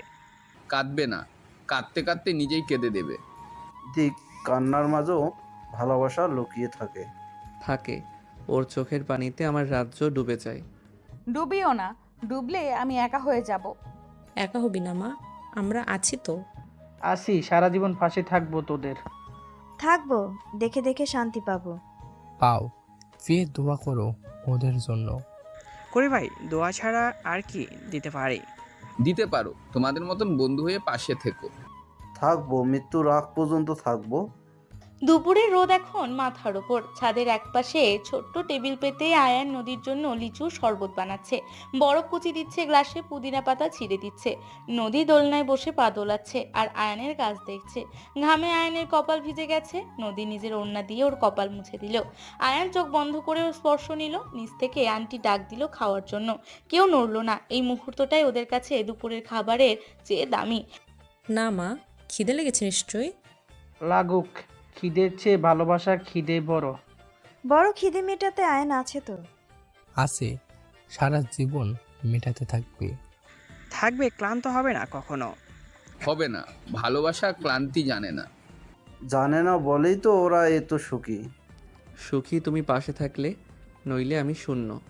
কাঁদবে না, কাঁদতে কাঁদতে নিজেই কেঁদে দেবে। দিক কান্নার মাঝেও ভালোবাসা লুকিয়ে থাকে। থাকে, ওর চোখের পানিতে আমার রাজ্য ডুবে যায়। ডুবিও না, ডুবলে আমি একা হয়ে যাব। একা হবি না মা, আমরা আছি তো। আসি, সারা জীবন পাশে থাকবো তোদের। থাকবো, দেখে দেখে শান্তি পাবো। পাও, ফিরে দোয়া করো ওদের জন্য। করি ভাই, দোয়া ছাড়া আর কি দিতে পারি? দিতে পারো, তোমাদের মতন বন্ধু হয়ে পাশে থেকো। থাকবো, মৃত্যুর আগ পর্যন্ত থাকবো। দুপুরে রোদ এখন মাথার ওপর। ছাদের একপাশে ছোট্ট টেবিল পেতে আয়ান নদীর জন্য লিচু শরবত বানাচ্ছে। বরফ কুচি দিচ্ছে গ্লাসে, পুদিনা পাতা ছিঁড়ে দিচ্ছে। নদী দোলনায় বসে পা দোলাচ্ছে আর আয়ানের কাজ দেখছে। ঘামে আয়ানের কপাল ভিজে গেছে। নদী নিজের ওড়না দিয়ে ওর কপাল মুছে দিল। আয়ান চোখ বন্ধ করে ওর স্পর্শ নিল। নিচ থেকে আন্টি ডাক দিল খাওয়ার জন্য। কেউ নড়ল না। এই মুহূর্তটাই ওদের কাছে দুপুরের খাবারের চেয়ে দামি। না মা, খিদে লেগেছে নিশ্চয়ই। লাগুক, খিদের চেয়ে ভালোবাসার খিদে বড়। বড় খিদে মেটাতে আয়ন আছে তো। আছে, সারা জীবন মেটাতে থাকবে। থাকবে, ক্লান্ত হবে না কখনো। হবে না, ভালোবাসা ক্লান্তি জানে না। জানে না বলেই তো ওরা এত সুখী। সুখী তুমি পাশে থাকলে, নইলে আমি শূন্য।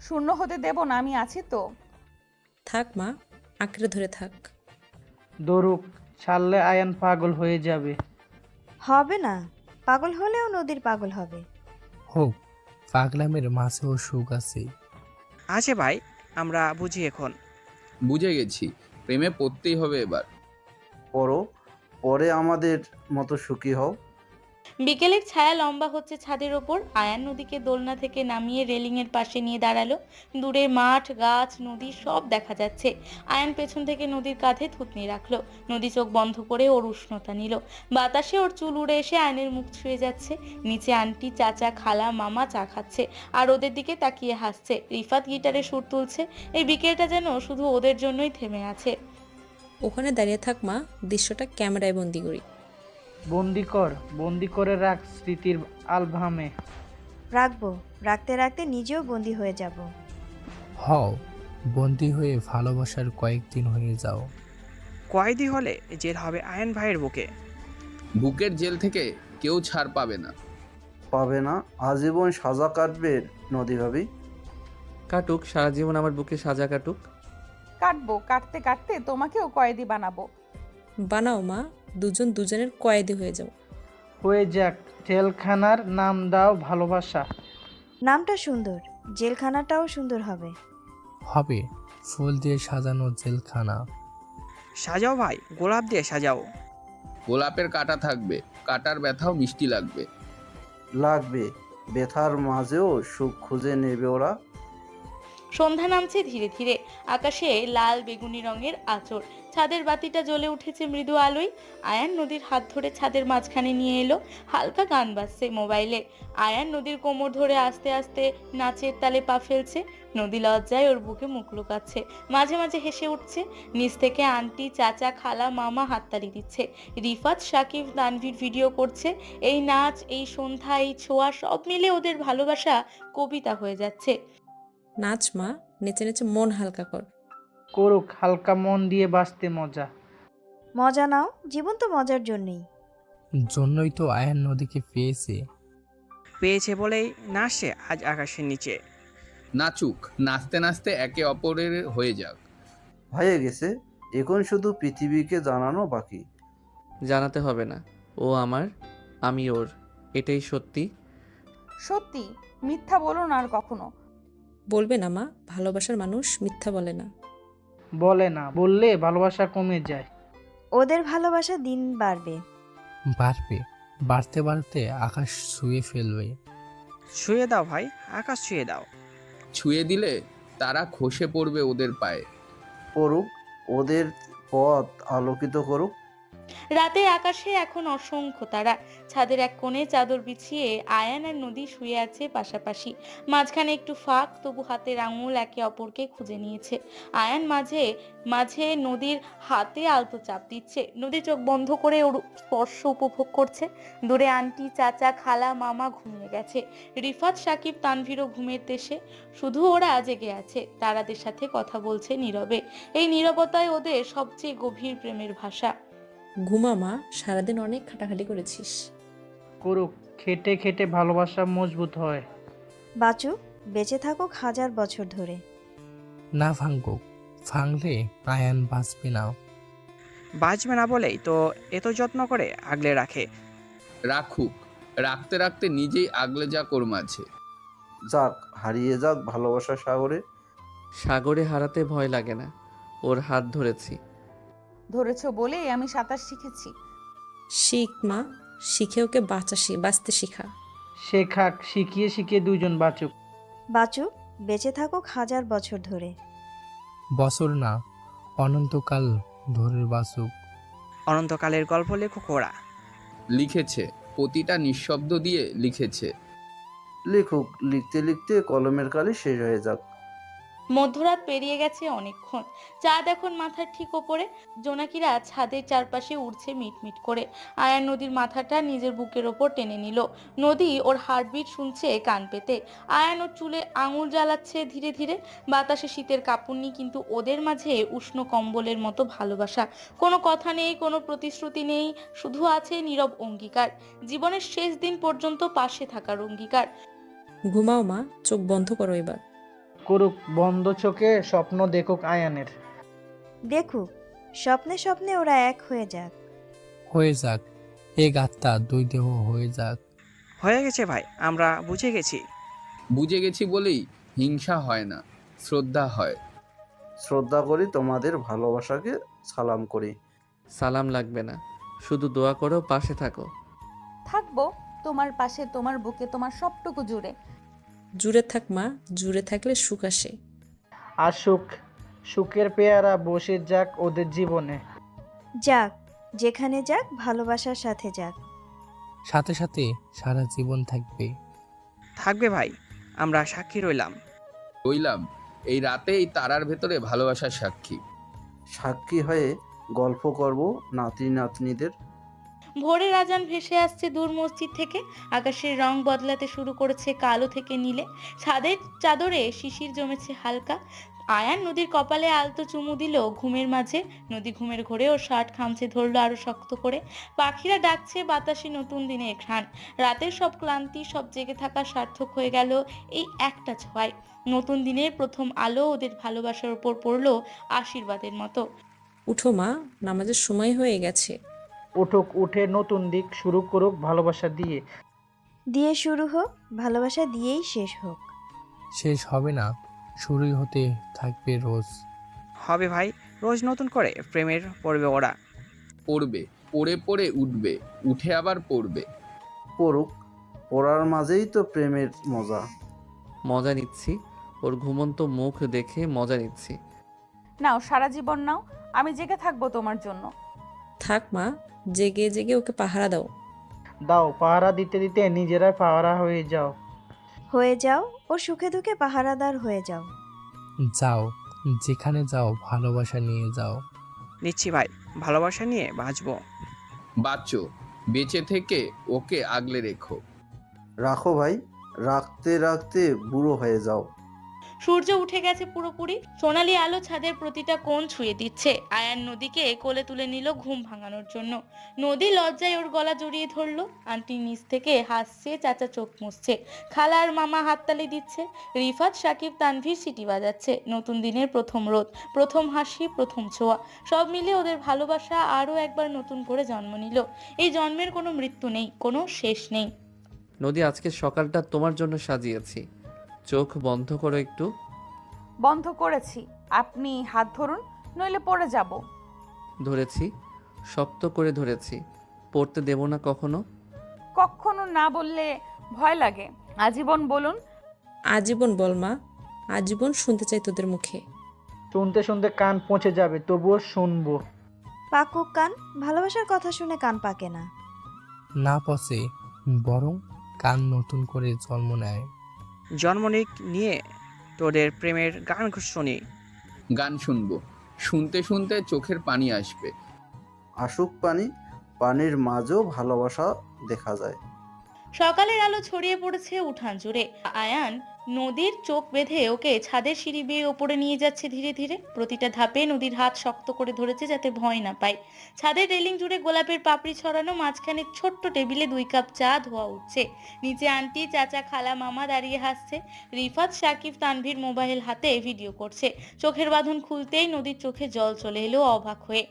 শূন্য হতে দেব না, আমি আছি তো। থাক মা, আঁকড়ে ধরে থাক। দরুক, ছাড়লে আয়ান পাগল হয়ে যাবে। হবে না, পাগল হলেও নদীর পাগল হবে। হোক, পাগলামের মাঝেও সুখ আছে। আছে ভাই, আমরা বুঝি এখন। বুঝে গেছি, প্রেমে পড়তেই হবে এবার। পরও পরে আমাদের মতো সুখী হও। বিকেলের ছায়া লম্বা হচ্ছে ছাদের ওপর। আয়ান নদীকে দোলনা থেকে নামিয়ে রেলিং এর পাশে নিয়ে দাঁড়ালো। দূরে মাঠ, গাছ, নদী সব দেখা যাচ্ছে। আয়ান পেছন থেকে নদীর কাঁধে থুতনি রাখলো। নদী চোখ বন্ধ করে ওর উষ্ণতা নিল। বাতাসে ওর চুল উড়ে এসে আয়নের মুখ ছুঁয়ে যাচ্ছে। নিচে আন্টি, চাচা, খালা, মামা চা খাচ্ছে আর ওদের দিকে তাকিয়ে হাসছে। রিফাত গিটারে সুর তুলছে। এই বিকেলটা যেন শুধু ওদের জন্যই থেমে আছে। ওখানে দাঁড়িয়ে থাক মা, দৃশ্যটা ক্যামেরায় বন্দি করি। বন্দি করে রাখ স্মৃতির আলবামে। রাখবো, রাখতে রাখতে নিজেও বন্দি হয়ে যাব। হও, বন্দি হয়ে ভালোবাসার কয়েকদিন হয়ে যাও। কয়েদি হলে জেল হবে আয়ান ভাইয়ের বুকে। বুকের জেল থেকে কেউ ছাড় পাবে না। পাবে না, আজীবন সাজা কাটবে নদী ভাবি। কাটুক, সারা জীবন আমার বুকে সাজা কাটুক। কাটবো, কাটতে কাটতে তোমাকেও কয়েদি বানাবো। বানাও মা, দুজন দুজনের কয়েদি হয়ে যাও। হয়ে যাক, জেলখানার নাম দাও ভালোবাসা। নামটা সুন্দর, জেলখানাটাও সুন্দর হবে। হবে, ফুল দিয়ে সাজানো জেলখানা। সাজাও ভাই, গোলাপ দিয়ে সাজাও। গোলাপের কাঁটা থাকবে, কাঁটার ব্যথাও মিষ্টি লাগবে। লাগবে, ব্যথার মাঝেও সুখ খুঁজে নেবে ওরা। সন্ধ্যা নামছে ধীরে ধীরে। আকাশে লাল বেগুনি রঙের আঁচড়। ছাদের বাতিটা জ্বলে উঠেছে মৃদু আলোয়। আয়ান নদীর হাত ধরে ছাদের মাঝখানে নিয়ে এলো। হালকা গান বাজছে মোবাইলে। আয়ান নদীর কোমর ধরে আস্তে আস্তে নাচের তালে পা ফেলছে। নদী লজ্জায় ওর বুকে মুখ লুকাচ্ছে, মাঝে মাঝে হেসে উঠছে। নিচ থেকে আন্টি, চাচা, খালা, মামা হাততালি দিচ্ছে। রিফাত, সাকিব, তানভীর ভিডিও করছে। এই নাচ, এই সন্ধ্যা, এই ছোঁয়া সব মিলে ওদের ভালোবাসা কবিতা হয়ে যাচ্ছে। নাচ মা, নেচে নেচে মন হালকা কর। করুক, হালকা মন দিয়ে বাঁচতে মজা। মজা নাও, জীবন তো মজার জন্যই। জন্যই তো আয়ান নদীকে পেয়েছে। পেয়েছে বলেই নাচছে আজ আকাশের নিচে। নাচুক, নাচতে নাচতে একে অপরের হয়ে যাক। হয়ে গেছে, এখন শুধু পৃথিবীকে জানানো বাকি। জানাতে হবে না, ও আমার, আমি ওর, এটাই সত্যি। সত্যি, মিথ্যা বলো না আর কখনো। বলবে না মা, ভালোবাসার মানুষ মিথ্যা বলে না। বলে না, বললে ভালোবাসা কমে যায়। ওদের ভালোবাসা দিন বাড়বে। বাড়বে, বাড়তে বাড়তে আকাশ ছুঁয়ে ফেলবে। ছুঁয়ে দাও ভাই, আকাশ ছুঁয়ে দাও। ছুঁয়ে দিলে তারা খসে পড়বে ওদের পায়ে। পড়ুক, ওদের পথ আলোকিত করুক। রাতের আকাশে এখন অসংখ্য তারা। ছাদের এক কোণে চাদর বিছিয়ে আয়ান আর নদী শুয়ে আছে পাশাপাশি। মাঝখানে একটু ফাঁক, তবু হাতের আঙুল একে অপরকে খুঁজে নিয়েছে। আয়ান মাঝে মাঝে নদীর হাতে আলতো চাপ দিচ্ছে। নদী চোখ বন্ধ করে ওর স্পর্শ উপভোগ করছে। দূরে আন্টি, চাচা, খালা, মামা ঘুমিয়ে গেছে। রিফাত, সাকিব, তানভীরও ঘুমের দেশে। শুধু ওরা জেগে আছে, তারাদের সাথে কথা বলছে নীরবে। এই নীরবতায় ওদের সবচেয়ে গভীর প্রেমের ভাষা। ঘুমা মা, সারাদিন অনেক খাটাখাটি করেছিস। করুক, খেটে খেটে ভালোবাসা মজবুত হয়। বাঁচু, বেঁচে থাকুক 1000 বছর ধরে। না ভাঙ্গুক, ভাঙলে আয়ান বাঁচবে না। বাঁচবে না বলেই তো এত যত্ন করে আগলে রাখে। রাখুক, রাখতে রাখতে নিজেই আগলে যাক ওর মাঝে। যাক, হারিয়ে যাক ভালোবাসার সাগরে। সাগরে হারাতে ভয় লাগে না, ওর হাত ধরেছি। ধরেছো বলেই আমি সাঁতার শিখেছি। শিখ মা, শিখে ওকে বাঁচতে শিখা। শেখাক, শিখিয়ে শিখিয়ে দুজন বাঁচুক। বাঁচু, বেঁচে থাকুক 1000 বছর ধরে। বছর না, অনন্তকাল ধরে বাঁচুক। অনন্তকালের গল্প লেখক ওরা। লিখেছে, প্রতিটা নিঃশব্দ দিয়ে লিখেছে। লিখুক, লিখতে লিখতে কলমের কালি শেষ হয়ে যাক। মধ্যরাত পেরিয়ে গেছে অনেকক্ষণ। চাঁদ এখন মাথার ঠিক ওপরে। জোনাকিরা ছাদের চারপাশে উড়ছে মিটমিট করে। আয়ান নদীর মাথাটা নিজের বুকের ওপর টেনে নিল। নদী ওর হার্টবিট শুনছে কান পেতে। আয়ান ওর চুলে আঙুল জ্বালাচ্ছে ধীরে ধীরে। বাতাসে শীতের কাঁপুনি, কিন্তু ওদের মাঝে উষ্ণ কম্বলের মতো ভালোবাসা। কোনো কথা নেই, কোনো প্রতিশ্রুতি নেই, শুধু আছে নীরব অঙ্গীকার। জীবনের শেষ দিন পর্যন্ত পাশে থাকার অঙ্গীকার। ঘুমাও মা, চোখ বন্ধ করো এবার। করুক, বন্ধ চোখে স্বপ্ন দেখুক আয়ানের। দেখুক, স্বপ্নে স্বপ্নে ওরা এক হয়ে যাক। হয়ে যাক, এক আত্মা দুই দেহ হয়ে যাক। হয়ে গেছে ভাই, আমরা বুঝে গেছি। বুঝে গেছি বলেই হিংসা হয় না, শ্রদ্ধা হয়। শ্রদ্ধা করি তোমাদের ভালোবাসাকে, সালাম করি। সালাম লাগবে না, শুধু দোয়া করো, পাশে থাকো। থাকবো তোমার পাশে, তোমার বুকে, তোমার সবটুকু জুড়ে। জুড়ে থাক মা, জুড়ে থাকলে সুখ আসে। আর সুখ, সুখের পেয়ারা বসে যাক ওদের জীবনে। যাক, যেখানে যাক ভালোবাসার সাথে যাক। সাথে সাথে সারা জীবন থাকবে। থাকবে ভাই, আমরা সাক্ষী রইলাম। রইলাম, এই রাতে এই তারার ভেতরে ভালোবাসার সাক্ষী। সাক্ষী হয়ে গল্প করব নাতি নাতনিদের। ভোরের আজান ভেসে আসছে দূর মসজিদ থেকে। আকাশের রং বদলাতে শুরু করেছে কালো থেকে নীলে। ছাদের চাদরে শিশির জমেছে হালকা। আয়ান নদীর কপালে আলতো চুমু দিল ঘুমের মাঝে। নদী ঘুমের ঘোরে ওর শার্ট খামচে ধরলো আরো শক্ত করে। পাখিরা ডাকছে, বাতাসে নতুন দিনের ঘ্রাণ। রাতের সব ক্লান্তি, সব জেগে থাকা সার্থক হয়ে গেল এই একটা ছোঁয়ায়। নতুন দিনের প্রথম আলো ওদের ভালোবাসার উপর পড়লো আশীর্বাদের মতো। উঠো মা, নামাজের সময় হয়ে গেছে। উঠুক, উঠে নতুন দিক শুরু করুক ভালোবাসা দিয়ে। দিয়ে শুরু হোক, ভালোবাসা দিয়েই শেষ হোক। শেষ হবে না, শুরুই হতে থাকবে রোজ। হবে ভাই, রোজ নতুন করে প্রেমের পড়বে ওরা। পড়বে, পড়ে পড়ে উঠবে, উঠে আবার পড়বে। পড়ুক, পড়ার মাঝেই তো প্রেমের মজা। মজা নিচ্ছি, ওর ঘুমন্ত মুখ দেখে মজা নিচ্ছি। নাও, সারা জীবন নাও, আমি জেগে থাকবো তোমার জন্য। থাক মা, জেগে জেগে ওকে পাহারা দাও। দাও, পাহারা দিতে দিতে নিজেরাই পাহারা হয়ে যাও। হয়ে যাও, ও সুখে দুঃখে পাহারাদার হয়ে যাও। যাও, যেখানে যাও ভালোবাসা নিয়ে যাও। নিচ্ছি ভাই, ভালোবাসা নিয়ে বাঁচবো। বাচ্চো, বেঁচে থেকে ওকে আগলে রেখো। রাখো ভাই, রাখতে রাখতে বুড়ো হয়ে যাও। সূর্য উঠে গেছে পুরোপুরি। সোনালি আলো ছাদের প্রতিটা কোণ ছুঁয়ে দিচ্ছে। আয়ান নদীকে কোলে তুলে নিল ঘুম ভাঙানোর জন্য। নদী লজ্জায় ওর গলা জড়িয়ে ধরলো। আন্টি নিচ থেকে হাসছে, চাচা চোখ মুছছে, খালা আর মামা হাততালি দিচ্ছে। রিফাত, সাকিব, তানভীর সিটি বাজাচ্ছে। নতুন দিনের প্রথম রোদ, প্রথম হাসি, প্রথম ছোঁয়া, সব মিলে ওদের ভালোবাসা আরও একবার নতুন করে জন্ম নিল। এই জন্মের কোনো মৃত্যু নেই, কোনো শেষ নেই। নদী, আজকে সকালটা তোমার জন্য সাজিয়েছি, চোখ বন্ধ করো একটু। বন্ধ করেছি, আপনি হাত ধরুন, নইলে পড়ে যাব। ধরেছি, শক্ত করে ধরেছি, পড়তে দেব না কখনো। কখনো না বললে ভয় লাগে। আজীবন বলুন। আজীবন বল মা, আজীবন শুনতে চাই তোদের মুখে। শুনতে শুনতে কান পচে যাবে, তবুও শুনবো। পাকুক কান, ভালোবাসার কথা শুনে কান পাকে না। না পচে, বরং কান নতুন করে জন্ম নেয়। জন্মনিক নিয়ে তোদের প্রেমের গান শুনি। গান শুনবো, শুনতে শুনতে চোখের পানি আসবে। আসুক পানি, পানির মাঝেও ভালোবাসা দেখা যায়। সকালের আলো ছড়িয়ে পড়েছে উঠান জুড়ে। আয়ান নদীর চোখ বেঁধে ওকে ছাদের সিঁড়ি বেয়ে ওপরে নিয়ে যাচ্ছে ধীরে ধীরে। প্রতিটা ধাপে নদীর হাত শক্ত করে ধরেছে যাতে ভয় না পায়। ছাদের রেলিং জুড়ে গোলাপের পাপড়ি ছড়ানো, মাঝখানে ছোট্ট টেবিলে 2 কাপ চা ধোয়া উঠছে। নিচে আন্টি, চাচা, খালা, মামা দাঁড়িয়ে হাসছে। রিফাত, সাকিব, তানভীর মোবাইল হাতে ভিডিও করছে। চোখের বাঁধন খুলতেই নদীর চোখে জল চলে এলো অবাক হয়ে।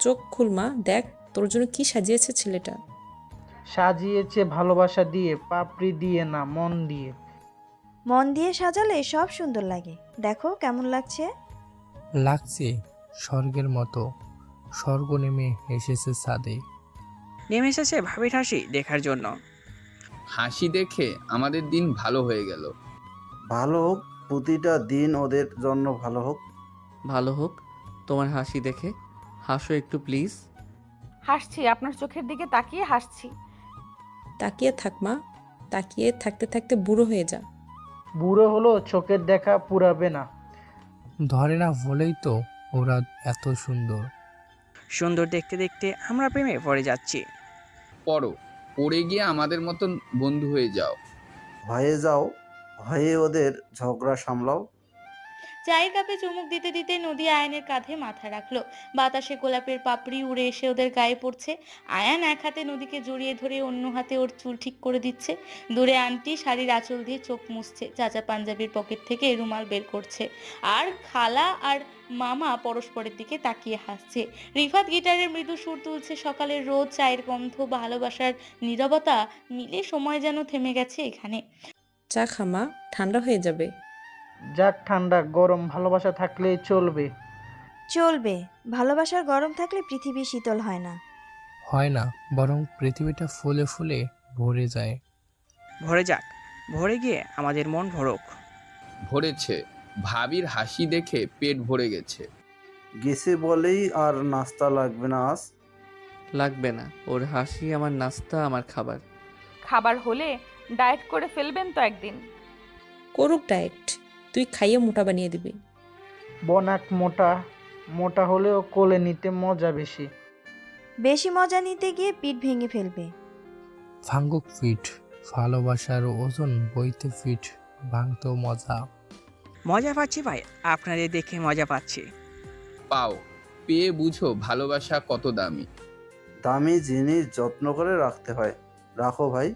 চোখ খুলমা, দেখ তোর জন্য কি সাজিয়েছে ছেলেটা। সাজিয়েছে ভালোবাসা দিয়ে, পাপড়ি দিয়ে না, মন দিয়ে। মন দিয়ে সাজালে সব সুন্দর লাগে। দেখো কেমন লাগছে। লাগছে স্বর্গের মতো। স্বর্গ নেমে এসেছে ছাদে। নেমে এসেছে ভাবির হাসি দেখার জন্য। হাসি দেখে আমাদের দিন ভালো হয়ে গেল। ভালো হোক, প্রতিটা দিন ওদের জন্য ভালো হোক। ভালো হোক। তোমার হাসি দেখে হাসো একটু প্লিজ। হাসছি, আপনার চোখের দিকে তাকিয়ে হাসছি। তাকিয়ে থাক মা, তাকিয়ে থাকতে থাকতে বুড়ো হয়ে যা। বুড়ো হলো চোখের দেখা পুরাবে না। ধরে না বলেই তো ওরা এত সুন্দর। সুন্দর দেখতে দেখতে আমরা প্রেমে পড়ে যাচ্ছি। পড়ো, পড়ে গিয়ে আমাদের মতন বন্ধু হয়ে যাও। হয়ে যাও, হয়ে ওদের ঝগড়া সামলাও। চায়ের কাপে চুমুক দিতে দিতে নদী আয়ানের কাঁধে মাথা রাখলো। বাতাসে গোলাপের পাপড়ি উড়ে এসে ওদের গায়ে পড়ছে। আয়ান এক হাতে নদীকে জড়িয়ে ধরে অন্য হাতে ওর চুল ঠিক করে দিচ্ছে। দূরে আন্টি শাড়ির আঁচল দিয়ে চোখ মুছছে। চাচা পাঞ্জাবির পকেট থেকে রুমাল বের করছে। আর খালা আর মামা পরস্পরের দিকে তাকিয়ে হাসছে। রিফাত গিটারের মৃদু সুর তুলছে। সকালের রোদ, চায়ের গন্ধ, ভালোবাসার নীরবতা মিলে সময় যেন থেমে গেছে এখানে। চা খামা, ঠান্ডা হয়ে যাবে। যাক ঠান্ডা, গরম ভালোবাসা থাকলেই চলবে। চলবে, ভালোবাসার গরম থাকলে পৃথিবী শীতল হয় না। হয় না, বরং পৃথিবীটা ফুলে ফুলে ভরে যায়। ভরে যাক, ভরে গিয়ে আমাদের মন ভরুক। ভরেছে, ভাবির হাসি দেখে পেট ভরে গেছে। গেছে বলেই আর নাস্তা লাগবে না আজ। লাগবে না, ওর হাসি আমার নাস্তা, আমার খাবার। খাবার হলে ডায়েট করে ফেলবেন তো একদিন। করুক ডায়েট, তুই খাইয়ে মোটা বানিয়ে দিবি। বনাক মোটা, মোটা হলেও কোলে নিতে মজা বেশি। বেশি মজা নিতে গিয়ে পিঠ ভেঙে ফেলবে। ভাঙ্গুক ফিট, ভালোবাসার ওজন বইতে ফিট, ভাঙতেও মজা। মজা পাচ্ছি ভাই, আপনাদের দেখে মজা পাচ্ছি। পাও, পেয়ে বুঝো ভালোবাসা কত দামি। দামি জিনিস যত্ন করে রাখতে হয়। রাখো ভাই।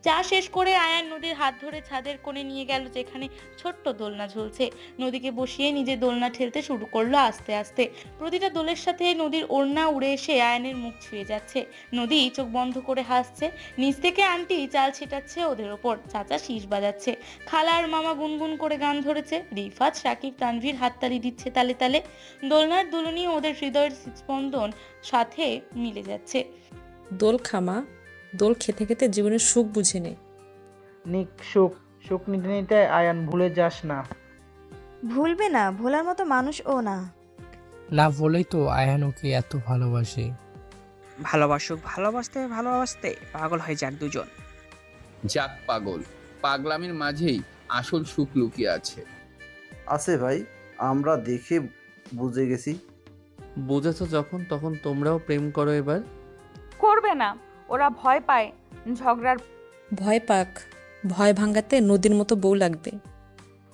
চা শেষ করে আয়ান নদীর হাত ধরে ছাদের কোণে নিয়ে গেল, যেখানে ছোট্ট দোলনা ঝুলছে। নদীকে বসিয়ে নিজে দোলনা ঠেলতে শুরু করলো আস্তে আস্তে। প্রতিটা দোলের সাথে নদীর ওড়না উড়ে এসে আয়ানের মুখ ছুঁয়ে যাচ্ছে। নদী চোখ বন্ধ করে হাসছে। নিচ থেকে আন্টি চাল ছিটাচ্ছে ওদের ওপর। চাচা শীষ বাজাচ্ছে। খালা আর মামা গুনগুন করে গান ধরেছে। রিফাত, সাকিব, তানভীর হাততালি দিচ্ছে তালে তালে। দোলনার দুলনি ওদের হৃদয়ের স্পন্দন সাথে মিলে যাচ্ছে। দোল খামা, দোল খেতে খেতে জীবনের সুখ বুঝে নে। নিক সুখ, সুখ নিতে নিতে আয়ান ভুলে যাস না। ভুলবে না, ভোলার মতো মানুষ ও না। না বলেই তো আয়ান ওকে এত ভালোবাসে। ভালোবাসুক, ভালোবাসতে ভালোবাসতে পাগল হয়ে যাক দুজন। যাক পাগল, পাগলামির মাঝেই আসল সুখ লুকিয়ে আছে। আছে ভাই, আমরা দেখে বুঝে গেছি। বুঝেছো যখন, তখন তোমরাও প্রেম করো এবার। করবে না, ওরা ভয় পায় ঝগড়ার। ভয় পাক, ভয় ভাঙাতে নদীর মতো বউ লাগবে।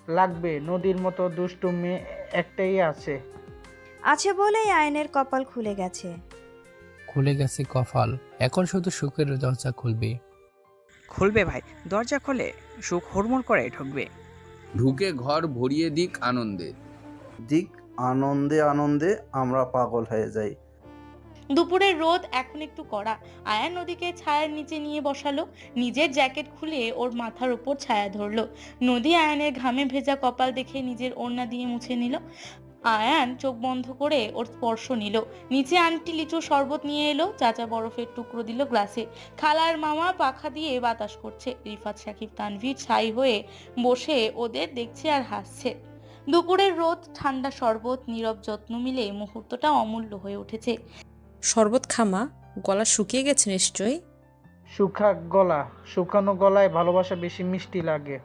লাগবে, নদীর মতো দুষ্টু মেয়ে একটাই আছে। আছে বলেই আয়নের কপাল খুলে গেছে। খুলে গেছে কপাল, এখন শুধু সুখের দরজা খুলবে। খুলবে ভাই, দরজা খোলে সুখ হুড়মুড় করে ঢুকবে। ঢুকে ঘর ভরিয়ে দিক আনন্দে। দিক আনন্দে আনন্দে আমরা পাগল হয়ে যাই। দুপুরের রোদ এখন একটু কড়া। আয়ান নদীকে ছায়ার নিচে নিয়ে বসালো। নিজের জ্যাকেট খুলে ওর মাথার উপর ছায়া ধরলো। নদী আয়ানের ঘামে ভেজা কপাল দেখে নিজের ওড়না দিয়ে মুছে নিল। আয়ান চোখ বন্ধ করে ওর স্পর্শ নিল। নিচে আন্টি লিচুর শরবত নিয়ে এলো। চাচা বরফের টুকরো দিল গ্লাসে। খালার মামা পাখা দিয়ে বাতাস করছে। রিফাত, সাকিব, তানভীর ছাই হয়ে বসে ওদের দেখছে আর হাসছে। দুপুরের রোদ, ঠান্ডা শরবত, নীরব যত্ন মিলে মুহূর্তটা অমূল্য হয়ে উঠেছে। শরবত খামা, গলা শুকিয়ে গেছে নিশ্চয়ই। শুকানো গলায় ভালোবাসা বেশি মিষ্টি লাগে।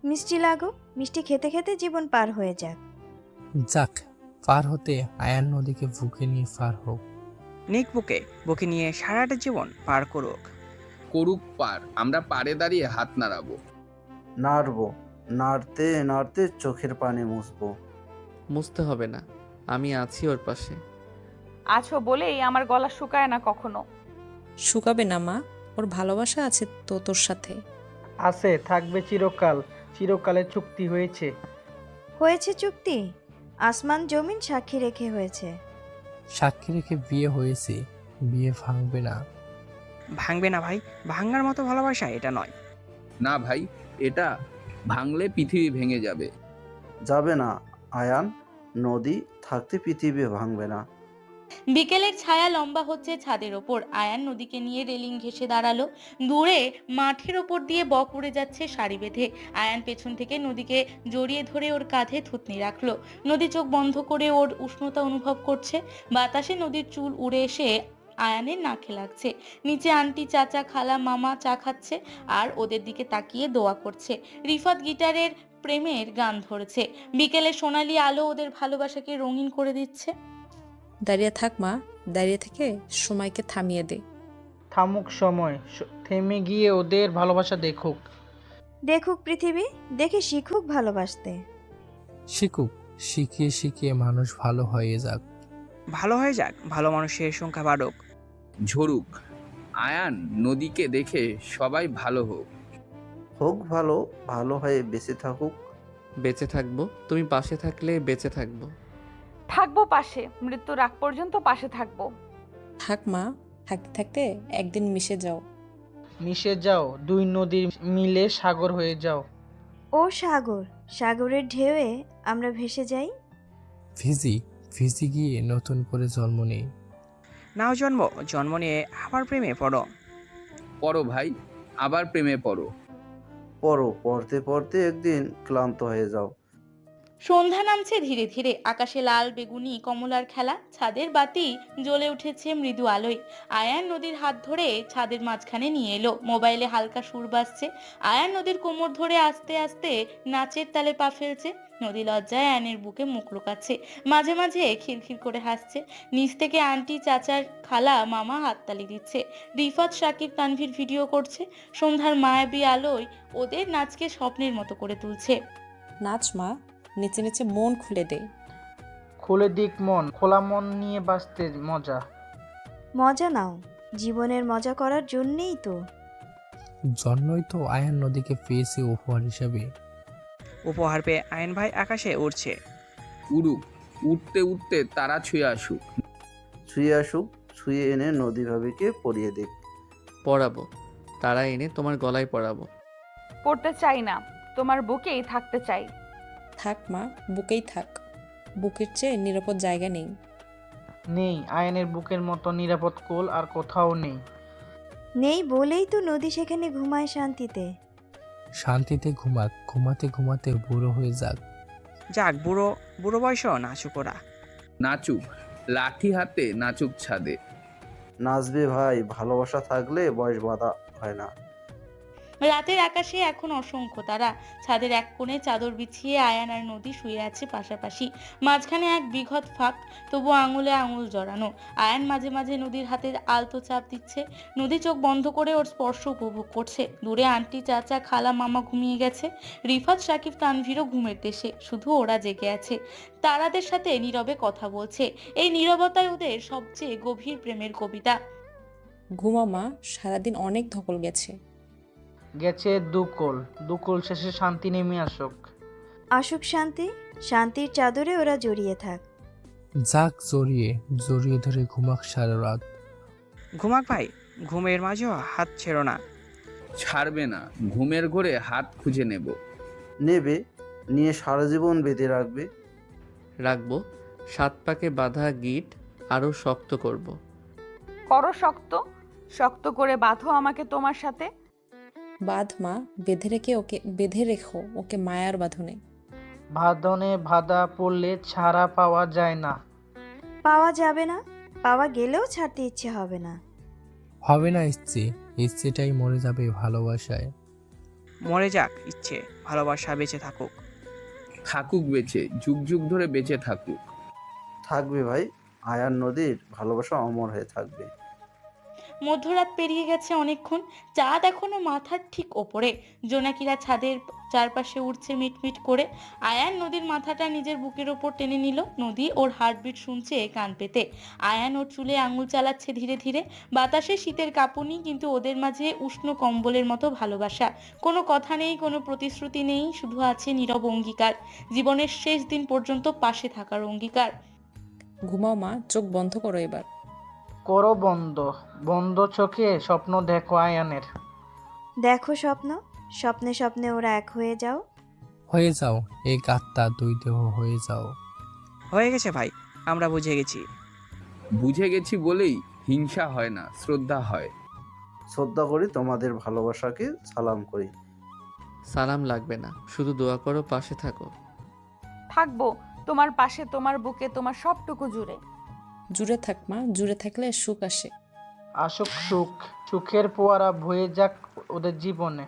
মিষ্টি লাগো, মিষ্টি খেতে খেতে জীবন পার হয়ে যাক। যাক, পার হতে আয়ান নদীকে বুকে নিয়ে পার হোক। নিক বুকে বুকে নিয়ে সারাটা জীবন পার করুক। করুক পার, আমরা পারে দাঁড়িয়ে হাত নাড়াবো। নাড়বো, নাড়তে নাড়তে চোখের পানি মুছবো। মুছতে হবে না, আমি আছি ওর পাশে। আছো বলেই আমার গলা শুকায় না কখনো। শুকাবে না মা, ওর ভালোবাসা আছে তো তোর সাথে। আছে, থাকবে চিরকালের চুক্তি হয়েছে। হয়েছে চুক্তি, আসমান জমিন সাক্ষী রেখে হয়েছে। সাক্ষী রেখে বিয়ে হয়েছে, বিয়ে ভাঙবে না। ভাঙবে না ভাই, ভাঙার মতো ভালোবাসা এটা নয়। না ভাই, এটা ভাঙলে পৃথিবী ভেঙে যাবে। যাবে না আয়ান, নদী থাকতে পৃথিবী ভাঙবে না। বিকেলের ছায়া লম্বা হচ্ছে ছাদের ওপর। আয়ান নদীকে নিয়ে রেলিং ঘেঁষে দাঁড়ালো। দূরে মাঠের ওপর দিয়ে বক উড়ে যাচ্ছে সারি বেঁধে। আয়ান পেছন থেকে নদীকে জড়িয়ে ধরে ওর কাঁধে থুতনি রাখলো। নদী চোখ বন্ধ করে ওর উষ্ণতা অনুভব করছে। বাতাসে নদীর চুল উড়ে এসে আয়ানের নাকে লাগছে। নিচে আন্টি, চাচা, খালা, মামা চা খাচ্ছে আর ওদের দিকে তাকিয়ে দোয়া করছে। রিফাত গিটারের প্রেমের গান ধরেছে। বিকেলে সোনালি আলো ওদের ভালোবাসাকে রঙিন করে দিচ্ছে। দাঁড়িয়ে থাক মা, দাঁড়িয়ে থেকে সময়কে থামিয়ে দে। থামুক সময়, থেমে গিয়ে ওদের ভালোবাসা দেখুক। দেখুক পৃথিবী, দেখে শিখুক ভালোবাসতে। শিখুক, শিখিয়ে শিখিয়ে মানুষ ভালো হয়ে যাক। ভালো হয়ে যাক, ভালো মানুষের সংখ্যা বাড়ুক। ঝরুক আয়ান নদীকে দেখে সবাই ভালো হোক। হোক ভালো, ভালো হয়ে বেঁচে থাকুক। বেঁচে থাকবো, তুমি পাশে থাকলে বেঁচে থাকবো। থাকবো পাশে, মৃত্যুর আগ পর্যন্ত পাশে থাকবো। থাক মা, থাকতে থাকতে একদিন মিশে যাও। মিশে যাও, দুই নদী মিলে সাগর হয়ে যাও। ও সাগর, সাগরের ঢেউয়ে আমরা ভেসে যাই। ভিজি গিয়ে নতুন করে জন্ম নেই। নাও জন্ম, জন্ম নিয়ে আবার প্রেমে পড়ো। পড়ো ভাই, আবার প্রেমে পড়ো। পড়তে পড়তে একদিন ক্লান্ত হয়ে যাও। সন্ধ্যা নামছে ধীরে ধীরে। আকাশে লাল, বেগুনি, কমলার খেলা। ছাদের বাতি জ্বলে উঠেছে মৃদু আলোয়। আয়ান নদীর হাত ধরে ছাদের মাঝখানে নিয়ে এলো। মোবাইলে হালকা সুর বাজছে। আয়ান নদীর কোমর ধরে আস্তে আস্তে নাচের তালে পা ফেলছে। নদী লজ্জায় আয়ানের বুকে মুখ লুকাচ্ছে। মাঝে মাঝে খিলখিল করে হাসছে। নিচ থেকে আন্টি, চাচার, খালা, মামা হাততালি দিচ্ছে। রিফাত, শাকিব, তানভীর ভিডিও করছে। সন্ধ্যার মায়াবী আলোয় ওদের নাচকে স্বপ্নের মতো করে তুলছে। নাচ মা, নিচে নিচে মন খুলে দে। খুলে দিক মন, খোলা মন নিয়ে বাঁচতে মজা। মজা নাও, জীবনের মজা করার জন্যেই তো। জন্যই তো আয়ান নদীকে পেয়েছে উপহার হিসাবে। উপহার পেয়ে আয়ন ভাই আকাশে উড়ছে। উড়ুক, উঠতে উঠতে তারা ছুঁয়ে আসুক। ছুঁয়ে আসুক, ছুঁয়ে এনে নদী ভাবিকে পরিয়ে দিক। পড়াবো, তারা এনে তোমার গলায় পড়াবো। পড়তে চাই না, তোমার বুকেই থাকতে চাই। থাক মা, বুকেই থাক। বুকের চেয়ে নিরাপদ জায়গা নেই। নেই, আয়নের বুকের মতো নিরাপদ কোল আর কোথাও নেই। নেই বলেই তো নদী সেখানে ঘুমায় শান্তিতে। শান্তিতে ঘুমাক, ঘুমাতে ঘুমাতে বুড়ো হয়ে যাক। যাক, বুড়ো বুড়ো বয়সও নাচুক ওরা। নাচুক, লাঠি হাতে নাচুক ছাদে। নাচবে ভাই, ভালোবাসা থাকলে বয়স বাধা হয় না। রাতের আকাশে এখন অসংখ্য তারা। ছাদের এক কোণে চাদর বিছিয়ে আয়ান আর নদী শুয়ে আছে পাশাপাশি। মাঝখানে এক বিঘত ফাঁক, তবু আঙুলে আঙুল জড়ানো। আয়ান মাঝে মাঝে নদীর হাতে আলতো চাপ দিচ্ছে। নদী চোখ বন্ধ করে ওর স্পর্শ উপভোগ করছে। দূরে আন্টি, চাচা, খালা, মামা ঘুমিয়ে গেছে। রিফাত, শাকিব, তানভীরও ঘুমের দেশে। শুধু ওরা জেগে আছে, তারাদের সাথে নীরবে কথা বলছে। এই নীরবতাই ওদের সবচেয়ে গভীর প্রেমের কবিতা। ঘুমা মা, সারাদিন অনেক ধকল গেছে। গেছে দুকোল শেষে শান্তি নেমে আসুক। আসুক শান্তি, শান্তির চাদরে ওরা জড়িয়ে থাক। যাক, জড়িয়ে ধরে ঘুমাক সারা রাত। ঘুমাক ভাই, ঘুমের মাঝেও হাত ছেড়ো না। ছাড়বে না, ঘুমের ঘোরে হাত খুঁজে নেব। নেবে, নিয়ে সারা জীবন বেঁধে রাখবে। রাখবো, 7 পাকে বাঁধা গিট আরো শক্ত করব। করো শক্ত, শক্ত করে বাঁধো আমাকে তোমার সাথে। বাঁধ মা, বেঁধে রেখো ওকে মায়ার বাঁধনে। বাঁধনে বাঁধা পড়লে ছাড়া পাওয়া যায় না। পাওয়া যাবে না, পাওয়া গেলেও ছাড়তে ইচ্ছে হবে না। হবে না ইচ্ছে, ইচ্ছেটাই মরে যাবে ভালোবাসায়। মরে যাক ইচ্ছে, ভালোবাসা বেঁচে থাকুক। থাকুক বেঁচে, যুগ যুগ ধরে বেঁচে থাকুক। থাকবে ভাই, আয়ান নদীর ভালোবাসা অমর হয়ে থাকবে। মধ্যরাত পেরিয়ে গেছে অনেকক্ষণ, চাঁদ এখনো মাথার ঠিক ওপরে। জোনাকিরা ছাদের চারপাশে উঠছে মিটমিট করে। আয়ান নদীর মাথাটা নিজের বুকের ওপর টেনে নিল। নদী ওর হার্টবিট শুনছে কান পেতে। আয়ান ওর চুলে আঙুল চালাচ্ছে ধীরে ধীরে। বাতাসে শীতের কাঁপুনি, কিন্তু ওদের মাঝে উষ্ণ কম্বলের মতো ভালোবাসা। কোনো কথা নেই, কোনো প্রতিশ্রুতি নেই, শুধু আছে নীরব অঙ্গীকার, জীবনের শেষ দিন পর্যন্ত পাশে থাকার অঙ্গীকার। ঘুমাও মা, চোখ বন্ধ করো এবার। করো বন্ধ, বন্ধ চোখে স্বপ্ন দেখো আয়ানের। দেখো স্বপ্ন, স্বপ্নে স্বপ্নে ওরা এক হয়ে যাও। হয়ে যাও, এক আত্মা দুই দেহ হয়ে যাও। হয়ে গেছে ভাই, আমরা বুঝে গেছি। বুঝে গেছি বলেই হিংসা হয় না, শ্রদ্ধা হয়। শ্রদ্ধা করি তোমাদের ভালোবাসাকে, সালাম করি। সালাম লাগবে না, শুধু দোয়া করো, পাশে থাকো। থাকবো তোমার পাশে, তোমার বুকে, তোমার সবটুকু জুড়ে। জুড়ে থাক মা, জুড়ে থাকলে সুখ আসে। আসুক সুখ, সুখের ফোয়ারা বয়ে যাক ওদের জীবনে।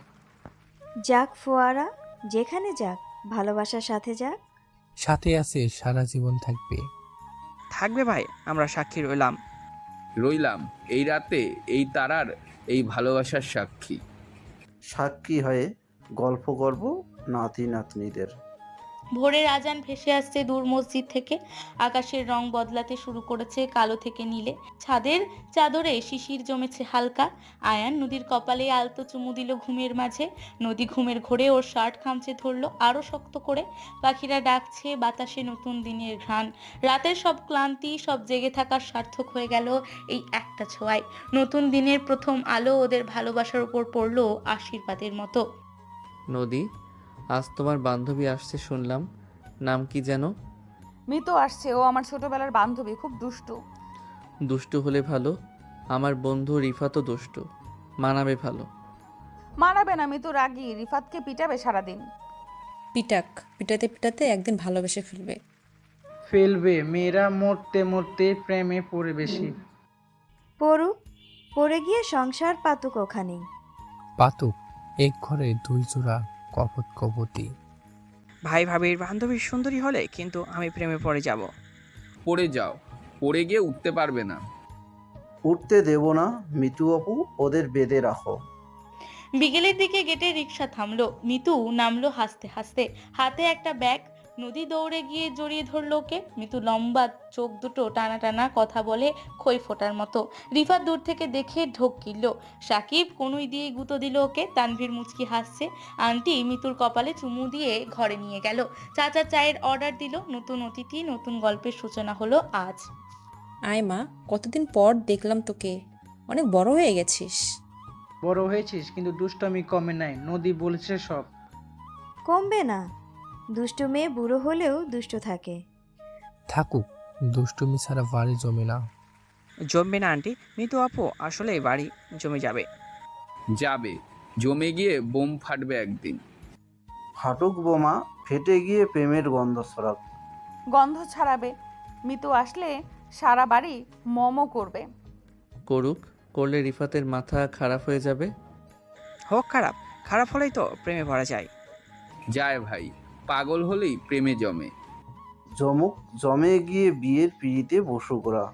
যাক ফোয়ারা, যেখানে যাক, ভালোবাসার সাথে যাক। সাথে আছে, সারা জীবন থাকবে। থাকবে ভাই, আমরা সাক্ষী রইলাম। রইলাম এই রাতে, এই তারার, এই ভালোবাসার সাক্ষী। সাক্ষী হয়ে গল্প করব নাতি নাতনিদের। ভোরের আজান ভেসে আসছে দূর মসজিদ থেকে। আকাশের রং বদলাতে শুরু করেছে কালো থেকে নীলে। ছাদের চাদরে শিশির জমেছে হালকা। আয়ান নদীর কপালে আলতো চুমু দিল ঘুমের মাঝে। নদী ঘুমের ঘোরে ওর শার্ট খামচে ধরলো আরো শক্ত করে। পাখিরা ডাকছে, বাতাসে নতুন দিনের ঘ্রাণ। রাতের সব ক্লান্তি, সব জেগে থাকা সার্থক হয়ে গেল এই একটা ছোঁয়ায়। নতুন দিনের প্রথম আলো ওদের ভালোবাসার উপর পড়লো আশীর্বাদের মতো। নদী, আজ তোমার বান্ধবী আসছে শুনলাম, নাম কি যেন? মিতু আসছে, ও আমার ছোটবেলার বান্ধবী, খুব দুষ্টু। দুষ্টু হলে ভালো, আমার বন্ধু রিফাতও দুষ্টু, মানাবে ভালো। মানাবে না, মিতু রাগী, রিফাতকে পিটাবে সারাদিন। পিটাক, পিটাতে পিটাতে একদিন ভালোবেসে ফেলবে। ফেলবে, মেয়েরা মরতে মরতে প্রেমে পড়ে বেশি। পড়ুক, পড়ে গিয়ে সংসার পাতুক ওখানেই। পাতুক, এক ঘরে দুই জোড়া কপত কপতি। ভাই ভাবির বান্ধবী সুন্দরী হলে কিন্তু আমি প্রেমে পড়ে যাব। পড়ে যাও, পড়ে গিয়ে উঠতে পারবে না। উঠতে দেব না মিতু অপু, ওদের বেঁধে রাখো। বিকেলের দিকে গেটে রিক্সা থামলো। মিতু নামলো হাসতে হাসতে, হাতে একটা ব্যাগ। নদী দৌড়ে গিয়ে জড়িয়ে ধরলো ওকে। মিতু লম্বা, চোখ দুটো টানা টানা, কথা বলে খই ফোটার মতো। রিফাত দূর থেকে দেখে ঢোক গিলল। সাকিব কনুই দিয়ে গুঁতো দিল ওকে। তানভীর মুচকি হাসছে। আন্টি মিতুর কপালে চুমু দিয়ে ঘরে নিয়ে গেল। চাচা চায়ের অর্ডার দিল। নতুন অতিথি, নতুন গল্পের সূচনা হলো আজ। আয় মা, কতদিন পর দেখলাম তোকে, অনেক বড় হয়ে গেছিস। বড় হয়েছিস কিন্তু দুষ্টমি কমে নাই, নদী বলছে সব। কমবে না, দুষ্টু মেয়ে বুড়ো হলেও দুষ্ট থাকে। থাকুক, দুষ্টুমি ছাড়া বাড়ি জমে না। জমবে না আন্টি, মিতু আপু আসলে বাড়ি জমে যাবে। যাবে, জমে গিয়ে বোম ফাটবে একদিন। ফাটুক বোমা, ফেটে গিয়ে প্রেমের গন্ধ ছড়াক। গন্ধ ছাড়াবে, মিতু আসলে সারা বাড়ি মমো করবে। করুক, করলে রিফাতের মাথা খারাপ হয়ে যাবে। হোক খারাপ, খারাপ হলেই তো প্রেমে পড়া যায়। যায় ভাই, পাগল হলেই প্রেমে জমে। জমুক, জমে গিয়ে বিয়ের পিড়িতে বসুক ওরা।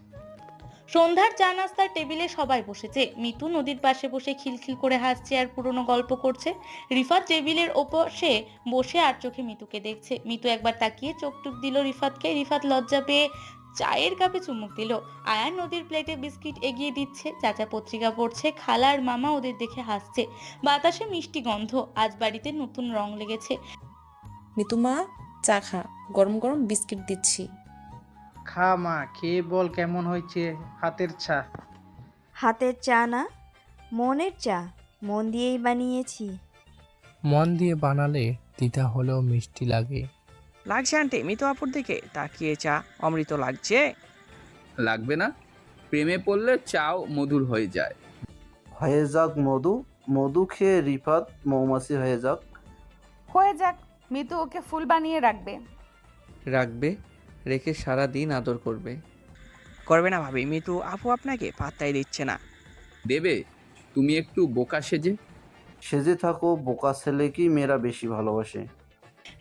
সন্ধ্যার চা নাস্তার টেবিলে সবাই বসেছে। মিতু নদীর পাশে বসে খিলখিল করে হাসছে আর পুরনো গল্প করছে। রিফাত টেবিলের ওপাশে বসে আর চোখে মিতুকে দেখছে। মিতু একবার তাকিয়ে চোখ টুক দিল রিফাতকে। রিফাত লজ্জা পেয়ে চায়ের কাপে চুমুক দিল। আয়ান নদীর প্লেটে বিস্কিট এগিয়ে দিচ্ছে। চাচা পত্রিকা পড়ছে। খালা আর মামা ওদের দেখে হাসছে। বাতাসে মিষ্টি গন্ধ, আজ বাড়িতে নতুন রং লেগেছে। মিতু মা, চা খা, গরম গরম বিস্কিট দিচ্ছি। খা মা, খেয়ে বল কেমন হয়েছে হাতের ছা। হাতের চা না, মনের চা, মন দিয়েই বানিয়েছি। মন দিয়ে বানালে তিতা হলেও মিষ্টি লাগে। লাগছে আন্টি, মিতু আপুর দিকে তাকিয়ে চা অমৃত লাগছে। লাগবে না, প্রেমে পড়লে চাও মধুর হয়ে যায়। হয়ে যাক মধু, মধু খেয়ে রিফাত মৌমাছি হয়ে যাক। হয়ে যাক, মিতু ওকে ফুল বানিয়ে রাখবে। রাখবে, রেখে সারা দিন আদর করবে। করবে না ভাবি, মিতু আপু আপনাকে পাত্তাই দিচ্ছে না। দেবে, তুমি একটু বোকা সেজে। সেজে থাকো, বোকা ছেলে কি মেয়েরা বেশি ভালোবাসে।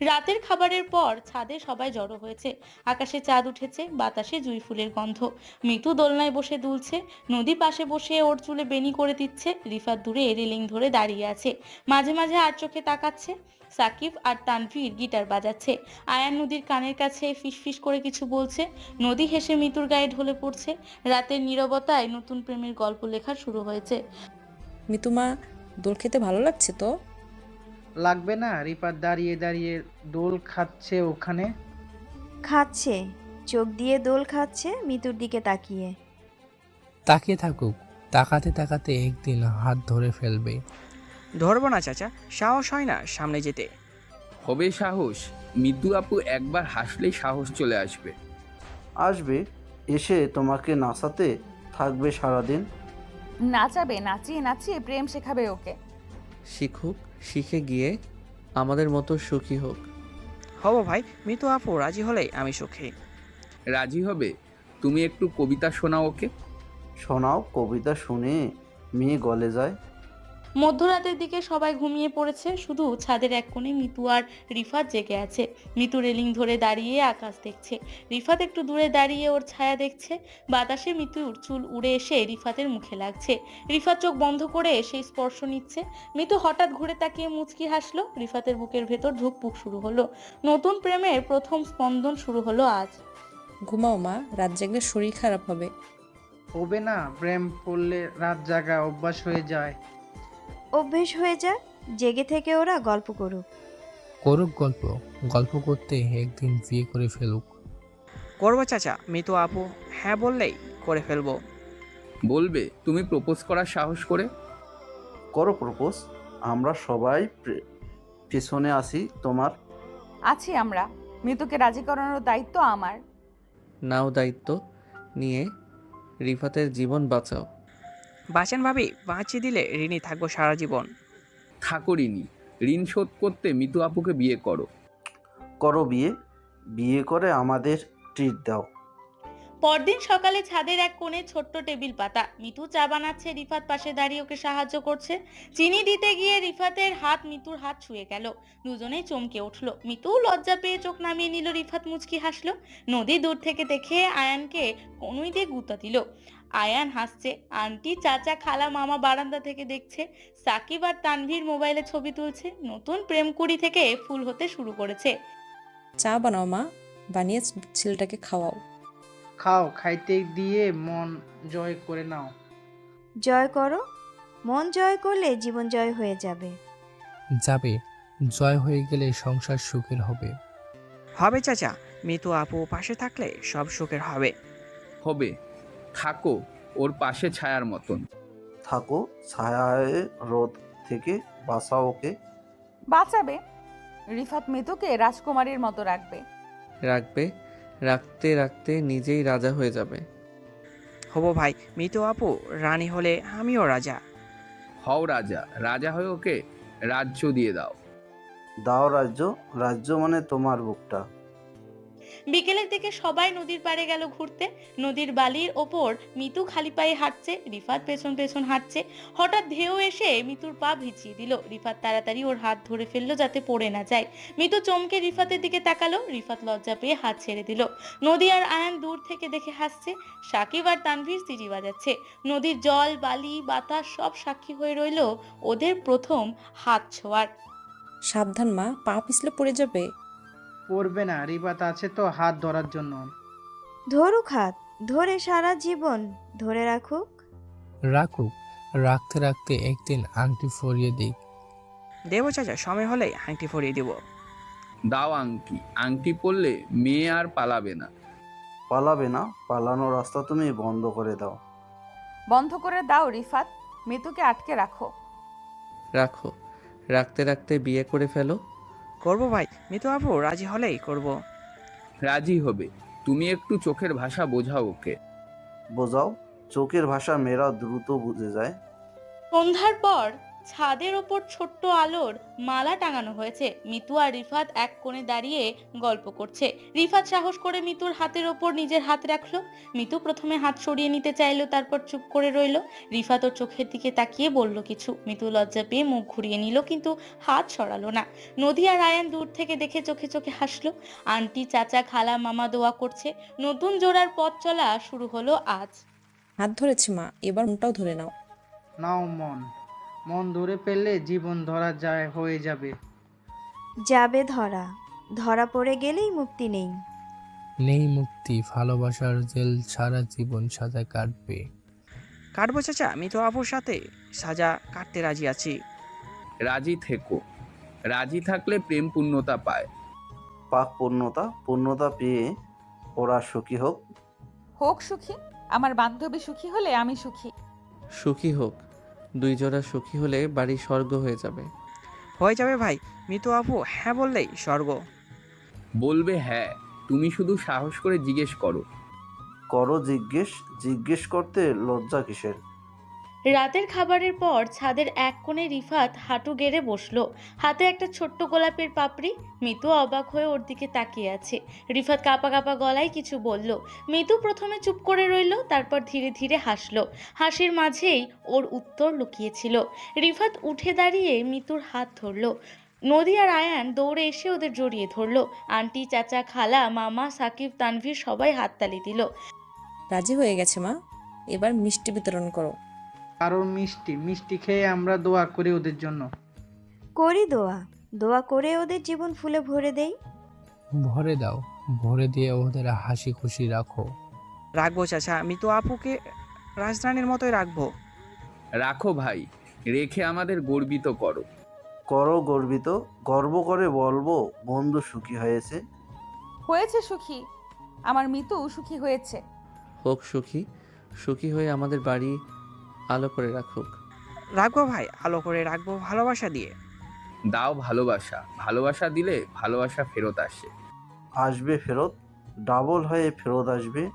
রাতের খাবারের পর ছাদে সবাই জড়ো হয়েছে। আকাশে চাঁদ উঠেছে, বাতাসে জুঁই ফুলের গন্ধ। মিতু দোলনায় বসে দুলছে, নদী পাশে বসে ওর চুলে বেনি করে দিচ্ছে। রিফাত দূরে রেলিং ধরে দাঁড়িয়ে আছে, মাঝে মাঝে আর চোখে তাকাচ্ছে। সাকিব আর তানভীর গিটার বাজাচ্ছে। আয়ান নদীর কানের কাছে ফিসফিস করে কিছু বলছে। নদী হেসে মিতুর গায়ে ঢলে পড়ছে। রাতের নীরবতায় নতুন প্রেমের গল্প লেখা শুরু হয়েছে। মিতুমা, দোল খেতে ভালো লাগছে তো? লাগবে না? রিপাত দাঁড়িয়ে দাঁড়িয়ে দোল খাচ্ছে ওখানে। খাচ্ছে, চোখ দিয়ে দোল খাচ্ছে মিতুর দিকে তাকিয়ে। তাকিয়ে থাকুক, তাকাতে তাকাতে একদিন হাত ধরে ফেলবে। ধরবো না চাচা, সাহস হয় না সামনে যেতে। হবে সাহস। মিতু আপু একবার হাসলেই সাহস চলে আসবে। আসবে, এসে তোমাকে নাচাতে থাকবে সারাদিন। নাচাবে, নাচিয়ে নাচিয়ে প্রেম শেখাবে ওকে। শিখুক, শিখে গিয়ে আমাদের মতো সুখী হোক। হব ভাই, মিতু আপু রাজি হলেই আমি সুখী। রাজি হবে? তুমি একটু কবিতা শোনাও ওকে। শোনাও, কবিতা শুনে মেয়ে গলে যায়। মধ্যরাতের দিকে সবাই ঘুমিয়ে পড়েছে, শুধু ছাদের এক কোণে মিতু আর রিফাত জেগে আছে। মিতু রেলিং ধরে দাঁড়িয়ে আকাশ দেখছে, রিফাত একটু দূরে দাঁড়িয়ে ওর ছায়া দেখছে। বাতাসে মিতুর চুল উড়ে এসে রিফাতের মুখে লাগছে। রিফাত চোখ বন্ধ করে সেই স্পর্শ নিচ্ছে। মিতু হঠাৎ ঘুরে তাকিয়ে মুচকি হাসলো। রিফাতের বুকের ভেতর ধুকপুক শুরু হলো। নতুন প্রেমের প্রথম স্পন্দন শুরু হলো আজ। ঘুমাও মা, রাত জাগলে শরীর খারাপ হবে। হবে না, প্রেম পড়লে রাত জাগা অভ্যাস হয়ে যায়। অভ্যেস হয়ে যায়, জেগে থেকে ওরা গল্প করুক। করুক গল্প, গল্প করতে একদিন বিয়ে করে ফেলুক। করবো চাচা, মিতু আপু হ্যাঁ বললেই করে ফেলবো। বলবে তুমি প্রপোজ করার সাহস করে। করো প্রপোজ, আমরা সবাই পেছনে আসি তোমার। আছি আমরা, মিতুকে রাজি করানোর দায়িত্ব আমার। নাও দায়িত্ব নিয়ে রিফাতের জীবন বাঁচাও। বাঁচেন ভাবি, বাঁচিয়ে দিলে ঋণী থাকবো সারা জীবন। ঠাকুরিনি, ঋণ শোধ করতে মিতু আপুকে বিয়ে করো। করো বিয়ে, বিয়ে করে আমাদের ট্রিট দাও। পরদিন সকালে ছাদের এক কোণে ছোট্ট টেবিল পাতা। মিতু চা বানাচ্ছে, রিফাত পাশে দাঁড়িয়ে ওকে সাহায্য করছে। চিনি দিতে গিয়ে রিফাতের হাত মিতুর হাত ছুঁয়ে গেল। দুজনেই চমকে উঠলো। মিতু লজ্জা পেয়ে চোখ নামিয়ে নিল। রিফাত মুচকি হাসলো। নদী দূর থেকে দেখে আয়ানকে কনুই দিয়ে গুঁতা দিল। আয়ান হাসছে। আন্টি, চাচা, খালা, মামা বারান্দা থেকে দেখছে। সাকিব আর তানভীর মোবাইলে ছবি তুলছে। নতুন প্রেম কুড়ি থেকে ফুল হতে শুরু করেছে। চা বানাও মা, বানিয়ে ছেলেটাকে খাওয়াও। খাও, খাইতে দিয়ে মন জয় করে নাও। জয় করো, মন জয় করলে জীবন জয় হয়ে যাবে। যাবে, জয় হয়ে গেলে সংসার সুখের হবে। হবে চাচা, মিতু আপু পাশে থাকলে সব সুখের হবে। হবে, থাকো ওর পাশে ছায়ার মতন। থাকো, ছায়ায় রোদ থেকে বাঁচাও ওকে। বাঁচাবে, রিফাত মিতুকে রাজকুমারীর মতো রাখবে। রাখবে, রাখতে রাখতে নিজেই রাজা হয়ে যাবে। হব ভাই, মিতু আপু রানী হলে আমিও রাজা। হও রাজা, রাজা হয়ে ওকে রাজ্য দিয়ে দাও। দাও রাজ্য, রাজ্য মানে তোমার বুকটা। বিকেলের দিকে সবাই নদীর পাড়ে গেল ঘুরতে। নদীর বালির ওপর মিতু খালি পায়ে হাঁটছে, রিফাত পেছন পেছন হাঁটছে। হঠাৎ ঢেউ এসে মিতুর পা ভিজিয়ে দিল। রিফাত তাড়াতাড়ি ওর হাত ধরে ফেললো যাতে পড়ে না যায়। মিতু চমকে রিফাতের দিকে তাকালো। রিফাত লজ্জা পেয়ে হাত ছেড়ে দিল। নদী আর আয়ান দূর থেকে দেখে হাসছে। সাকিব আর তানভীর সিটি বাজাচ্ছে। নদীর জল, বালি, বাতাস সব সাক্ষী হয়ে রইল ওদের প্রথম হাত ছোঁয়ার। সাবধান মা, পা পিছলে পড়ে যাবে। পড়বে না, রিপাত আছে তো হাত ধরার জন্য। ধরুক হাত, ধরে সারা জীবন ধরে রাখুক। রাখুক, রাখতে রাখতে একদিন আংটি ফরিয়ে দিক। দেবো চাচা, সময় হলেই আংটি পরিয়ে দিব। দাও আংটি, আংটি পরলে মেয়ে আর পালাবে না। পালাবে না, পালানোর রাস্তা তুমি বন্ধ করে দাও। বন্ধ করে দাও রিফাত, মিতুকে আটকে রাখো। রাখো, রাখতে রাখতে বিয়ে করে ফেলো। করবো ভাই, মিতু আপু রাজি হলেই করব। রাজি হবে, তুমি একটু চোখের ভাষা বোঝাও ওকে। বোঝাও, চোখের ভাষা মেয়েরা দ্রুত বুঝে যায়। সন্ধ্যার পর ছাদের ওপর ছোট্ট আলোর মালা টাঙানো হয়েছে। মিতু আর রিফাত এক কোণে দাঁড়িয়ে গল্প করছে। রিফাত সাহস করে মিতুর হাতের ওপর নিজের হাত রাখলো। মিতু প্রথমে হাত সরিয়ে নিতে চাইলো, তারপর চুপ করে রইলো। রিফাত ওর চোখের দিকে তাকিয়ে বলল কিছু। মিতু লজ্জা পেয়ে মুখ ঘুরিয়ে নিল, কিন্তু হাত সরালো না। নদী আর আয়ান দূর থেকে দেখে চোখে চোখে হাসলো। আন্টি, চাচা, খালা, মামা দোয়া করছে। নতুন জোড়ার পথ চলা শুরু হলো আজ। হাত ধরেছি মা, এবার মনটাও ধরে নাও। নাও মন, মন ধরে পেলে জীবন ধরা যায় হয়ে যাবে। যাবে ধরা, ধরা পড়ে গেলেই মুক্তি নেই। নেই মুক্তি, ভালোবাসার জেল সারা জীবন সাজা কাটবে। কাটবো চাচা, আমি তো আপুর সাথে সাজা কাটতে রাজি আছি। রাজি থেকো, রাজি থাকলে প্রেম পূর্ণতা পায়। পাক পূর্ণতা, পূর্ণতা পেয়ে ওরা সুখী হোক। হোক সুখী, আমার বান্ধবী সুখী হলে আমি সুখী। সুখী হোক, দুই জোড়া সুখী হলে বাড়ি স্বর্গ হয়ে যাবে। হয়ে যাবে ভাই, মিতু আপু হ্যাঁ বললেই স্বর্গ। বলবে হ্যাঁ, তুমি শুধু সাহস করে জিজ্ঞেস করো। করো জিজ্ঞেস, জিজ্ঞেস করতে লজ্জা কিসের? রাতের খাবারের পর ছাদের এক কোণে রিফাত হাঁটু গেড়ে বসলো। হাতে একটা ছোট্ট গোলাপের পাপড়ি। মিতু অবাক হয়ে ওর দিকে তাকিয়ে আছে। রিফাত কাঁপা কাঁপা গলায় কিছু বলল। মিতু প্রথমে চুপ করে রইল, তারপর ধীরে ধীরে হাসলো। হাসির মাঝেই ওর উত্তর লুকিয়েছিল। রিফাত উঠে দাঁড়িয়ে মিতুর হাত ধরলো। নদী আর আয়ান দৌড়ে এসে ওদের জড়িয়ে ধরলো। আন্টি, চাচা, খালা, মামা, সাকিব, তানভীর সবাই হাততালি দিল। রাজি হয়ে গেছে মা, এবার মিষ্টি বিতরণ করো। কারণ মিষ্টি মিষ্টি খেয়ে আমরা দোয়া করি ওদের জন্য। করি দোয়া, দোয়া করে ওদের জীবন ফুলে ভরে দেই। ভরে দাও, ভরে দিয়ে ওদের হাসি খুশি রাখো। রাখবো চাচা, মিতু আপুকে রাজরানীর মতোই রাখবো। রাখো ভাই, রেখে আমাদের গর্বিত করো। করো গর্বিত, গর্ব করে বলবো বন্ধু সুখী হয়েছে। হয়েছে সুখী, আমার মিতু সুখী হয়েছে। হোক সুখী, সুখী হয়ে আমাদের বাড়ি আলো করে রাখুক। রাখবো ভাই, আলো করে রাখবো ভালোবাসা দিয়ে। দাও ভালোবাসা, ভালোবাসা দিলে ভালোবাসা ফেরত আসে। আসবে ফেরত, ডাবল হয়ে ফেরত আসবে।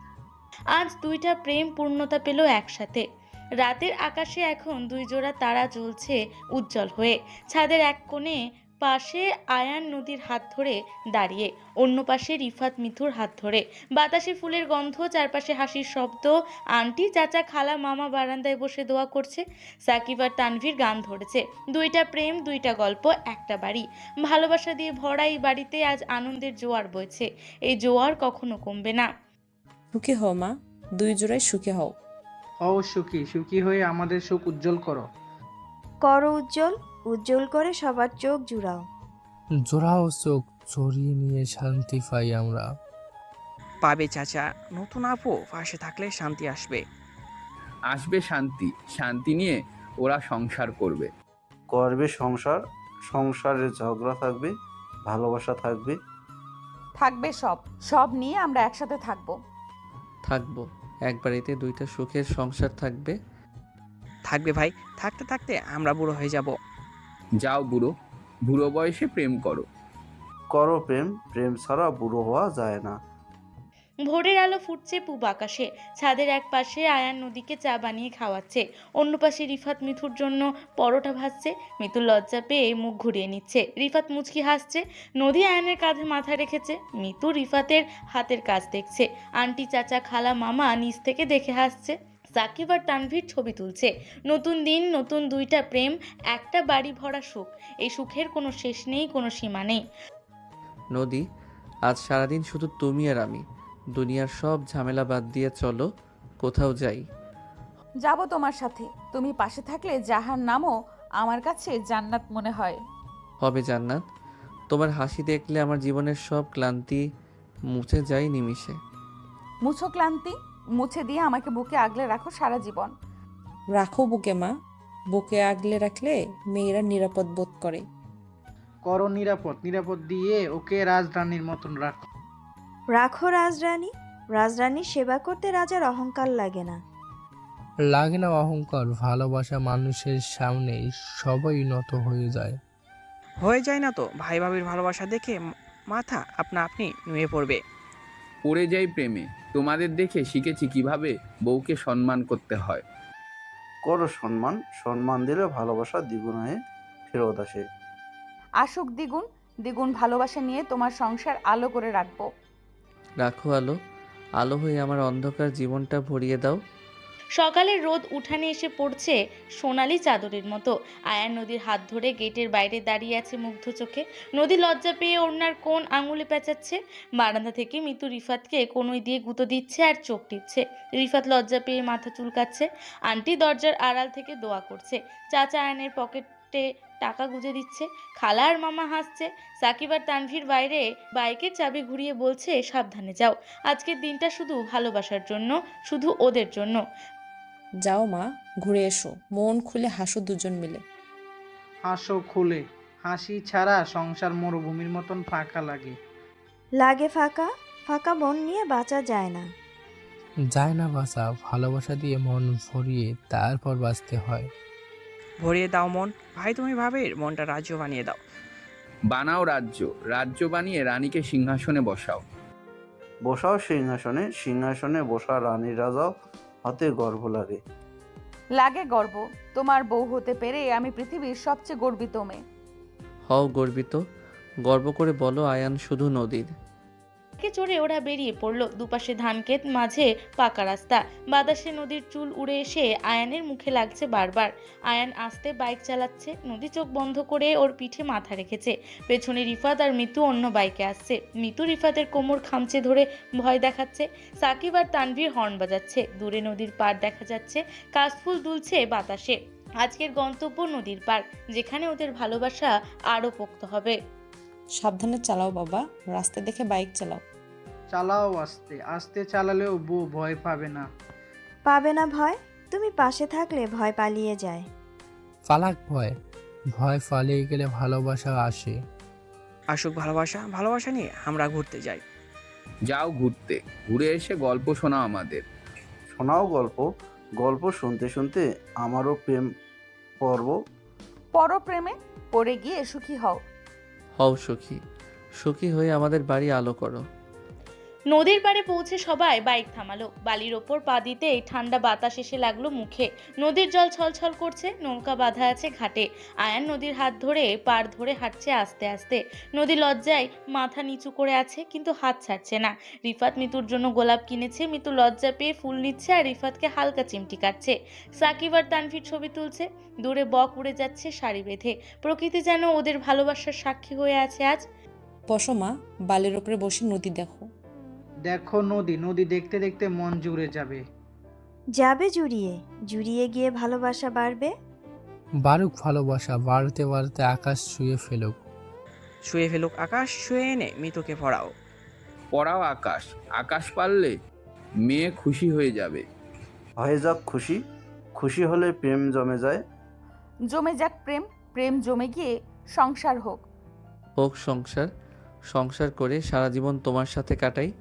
আজ দুইটা প্রেম পূর্ণতা পেল একসাথে। রাতের আকাশে এখন দুই জোড়া তারা জ্বলছে উজ্জ্বল হয়ে। ছাদের এক কোণে পাশে আয়ান নদীর হাত ধরে দাঁড়িয়ে, অন্য পাশে রিফাত মিথুর হাত ধরে। বাতাসে ফুলের গন্ধ, চারপাশে হাসির শব্দ। আন্টি, চাচা, খালা, মামা বারান্দায় বসে দোয়া করছে। সাকিব আর তানভীর গান ধরেছে। দুইটা প্রেম, দুইটা গল্প, একটা বাড়ি। ভালোবাসা দিয়ে ভরা এই বাড়িতে আজ আনন্দের জোয়ার বইছে। এই জোয়ার কখনো কমবে না। সুখী হও মা, দুই জোড়াই সুখী হও। হও সুখী, সুখী হয়ে আমাদের সুখ উজ্জ্বল করো। করো উজ্জ্বল, উজ্জ্বল করে সবার চোখ জুড়াও। জোড়াও চোখ চড়িয়ে নিয়ে শান্তি পাই আমরা। পাবে চাচা, নতুন আপু পাশে থাকলে শান্তি আসবে। আসবে শান্তি, শান্তি নিয়ে ওরা সংসার করবে। করবে সংসার, সংসারে ঝগড়া থাকবে, ভালোবাসা থাকবে। থাকবে সব, সব নিয়ে আমরা একসাথে থাকবো। থাকবো, এক বাড়িতে দুইটা সুখের সংসার থাকবে। থাকবে ভাই, থাকতে থাকতে আমরা বুড়ো হয়ে যাব। যাও বুড়ো, বুড়ো বয়সে প্রেম করো। করো প্রেম, প্রেম ছাড়া বুড়ো হওয়া যায় না। ভোরের আলো ফুটছে পূব আকাশে। ছাদের এক পাশে আয়ান নদীকে চা বানিয়ে খাওয়াচ্ছে, অন্য পাশে রিফাত মিথুর জন্য পরোটা ভাজছে। মিতু লজ্জা পেয়ে মুখ ঘুরিয়ে নিচ্ছে। রিফাত মুচকি হাসছে। নদী আয়ানের কাঁধে মাথা রেখেছে। মিতু রিফাতের হাতের কাজ দেখছে। আন্টি, চাচা, খালা, মামা নিচ থেকে দেখে হাসছে। সাকিব আর তানভীর ছবি তুলছে। নতুন দিন, নতুন দুইটা প্রেম, একটা বাড়ি ভরা সুখ। এই সুখের কোনো শেষ নেই, কোনো সীমা নেই। নদী, আজ সারাদিন শুধু তুমি আর আমি। দুনিয়ার সব ঝামেলা বাদ দিয়ে চলো কোথাও যাই। যাব তোমার সাথে, তুমি পাশে থাকলে যাহার নামও আমার কাছে জান্নাত মনে হয়। হবে জান্নাত, তোমার হাসি দেখলে আমার জীবনের সব ক্লান্তি মুছে যায় নিমিষে। মুছো ক্লান্তি, মুছে দিয়ে আমাকে বুকে আগলে রাখো সারা জীবন। রাখো বুকে মা, বুকে আগলে রাখলে মেয়েরা নিরাপদ বোধ করে। করো নিরাপদ, নিরাপদ দিয়ে ওকে রাজরানীর মতন রাখো। রাখো রাজরানী, রাজরানীর সেবা করতে রাজার অহংকার লাগে না। লাগে না অহংকার, ভালোবাসা মানুষের সামনে সবাই নত হয়ে যায়। হয়ে যায় না তো, ভাই ভাবির ভালোবাসা দেখে মাথা আপনা আপনি নুয়ে পড়বে। পড়ে যাই প্রেমে, তোমাদের দেখে শিখেছি কিভাবে বউকে সম্মান করতে হয়। করো সম্মান, সম্মান দিলে ভালোবাসা দ্বিগুণ হয়ে ফেরত আসে। আসুক দ্বিগুণ, দ্বিগুণ ভালোবাসা নিয়ে তোমার সংসার আলো করে রাখবো। রাখো আলো, আলো হয়ে আমার অন্ধকার জীবনটা ভরিয়ে দাও। সকালের রোদ উঠানে এসে পড়ছে সোনালি চাদরের মতো। আয়ান নদীর হাত ধরে গেটের বাইরে দাঁড়িয়ে আছে মুগ্ধ চোখে। নদী লজ্জা পেয়ে ওড়নার কোণ আঙুলে পেঁচাচ্ছে। বারান্দা থেকে মিতু রিফাতকে কনুই দিয়ে গুঁতো দিচ্ছে আর চোখ টিপছে। রিফাত লজ্জা পেয়ে মাথা চুলকাচ্ছে। আন্টি দরজার আড়াল থেকে দোয়া করছে। চাচা আয়নের পকেটে টাকা গুঁজে দিচ্ছে। খালা আর মামা হাসছে। সাকিব আর তানভীর বাইরে বাইকের চাবি ঘুরিয়ে বলছে, সাবধানে যাও, আজকের দিনটা শুধু ভালোবাসার জন্য, শুধু ওদের জন্য। যাও মা, ঘুরে এসো, মন খুলে হাসো দুজন মিলে। হাসো খুলে, হাসি ছাড়া সংসার মরুভূমির মতন ফাঁকা লাগে। লাগে ফাঁকা, ফাঁকা মন নিয়ে বাঁচা যায় না। যায় না বাসা, ভালোবাসা দিয়ে মন ভরিয়ে তারপর বাঁচতে হয়। ভরিয়ে দাও মন। ভাই তুমি ভাবির মনটা রাজ্য বানিয়ে দাও। বানাও রাজ্য, রাজ্য বানিয়ে রানীকে সিংহাসনে বসাও। বসাও সিংহাসনে, সিংহাসনে বসা রানীর রাজাও হাতে গর্ব লাগে। লাগে গর্ব, তোমার বউ হতে পেরে আমি পৃথিবীর সবচেয়ে গর্বিত মেয়ে। হও গর্বিত, গর্ব করে বলো আয়ান শুধু নদীর। চড়ে ওরা বেরিয়ে পড়লো। দুপাশে ধানক্ষেত, মাঝে পাকা রাস্তা। বাতাসে নদীর চুল উড়ে এসে আয়ানের মুখে লাগছে বারবার। আয়ান আস্তে বাইক চালাচ্ছে। নদী চোখ বন্ধ করে ওর পিঠে মাথা রেখেছে। পেছনে রিফাত আর মিতু অন্য বাইকে আসছে। মিতু রিফাতের কোমর খামচে ধরে ভয় দেখাচ্ছে। সাকিব আর তানভীর হর্ন বাজাচ্ছে। দূরে নদীর পাড় দেখা যাচ্ছে, কাশফুল দুলছে বাতাসে। আজকের গন্তব্য নদীর পাড়, যেখানে ওদের ভালোবাসা আরো পোক্ত হবে। সাবধানে চালাও বাবা, রাস্তা দেখে বাইক চালাও। চালাও আস্তে, আস্তে চালালেও বউ ভয় পাবে না। পাবে না ভয়, তুমি পাশে থাকলে ভয় পালিয়ে যায়। পালাক ভয়, ভয় পালিয়ে গেলে ভালোবাসা আসে। আসুক ভালোবাসা, ভালোবাসা নিয়ে আমরা ঘুরতে যাই। যাও ঘুরতে, ঘুরে এসে গল্প শোনাও আমাদের। শোনাও গল্প, গল্প শুনতে শুনতে আমারও প্রেম পর্ব। পরপ্রেমে পড়ে গিয়ে সুখী হও। হও সুখী, সুখী হয়ে আমাদের বাড়ি আলো করো। নদীর পাড়ে পৌঁছে সবাই বাইক থামালো। বালির ওপর পা দিতেই ঠান্ডা বাতাস এসে লাগলো মুখে। নদীর জল ছলছল করছে। নৌকা বাঁধা আছে ঘাটে। আয়ান নদীর হাত ধরে পার ধরে হাঁটছে আস্তে আস্তে। নদী লজ্জায় মাথা নিচু করে আছে, কিন্তু হাত ছাড়ছে না। রিফাত মিতুর জন্য গোলাপ কিনেছে। মিতু লজ্জা পেয়ে ফুল নিচ্ছে আর রিফাতকে হালকা চিমটি কাটছে। সাকিব আর তানভীর ছবি তুলছে। দূরে বক উড়ে যাচ্ছে সারি বেঁধে। প্রকৃতি যেন ওদের ভালোবাসার সাক্ষী হয়ে আছে আজ। বসো মা, বালির ওপরে বসে নদী দেখো। দেখো নদী, নদী দেখতে দেখতে মন জুড়ে যাবে। যাবে জুড়িয়ে, জুড়িয়ে গিয়ে ভালোবাসা বাড়বে। বারুক ভালোবাসা, বাড়তে বাড়তে আকাশ ছুঁয়ে ফেলুক। শুয়ে ফেলুক আকাশ, শুয়ে এনে মিতুকে পড়াও। পড়াও আকাশ, আকাশ পারলে মেয়ে খুশি হয়ে যাবে। হয়ে যাক খুশি, খুশি হলে প্রেম জমে যায়। জমে যাক প্রেম, প্রেম জমে গিয়ে সংসার হোক। হোক সংসার, সংসার করে সারা জীবন তোমার সাথে কাটাই।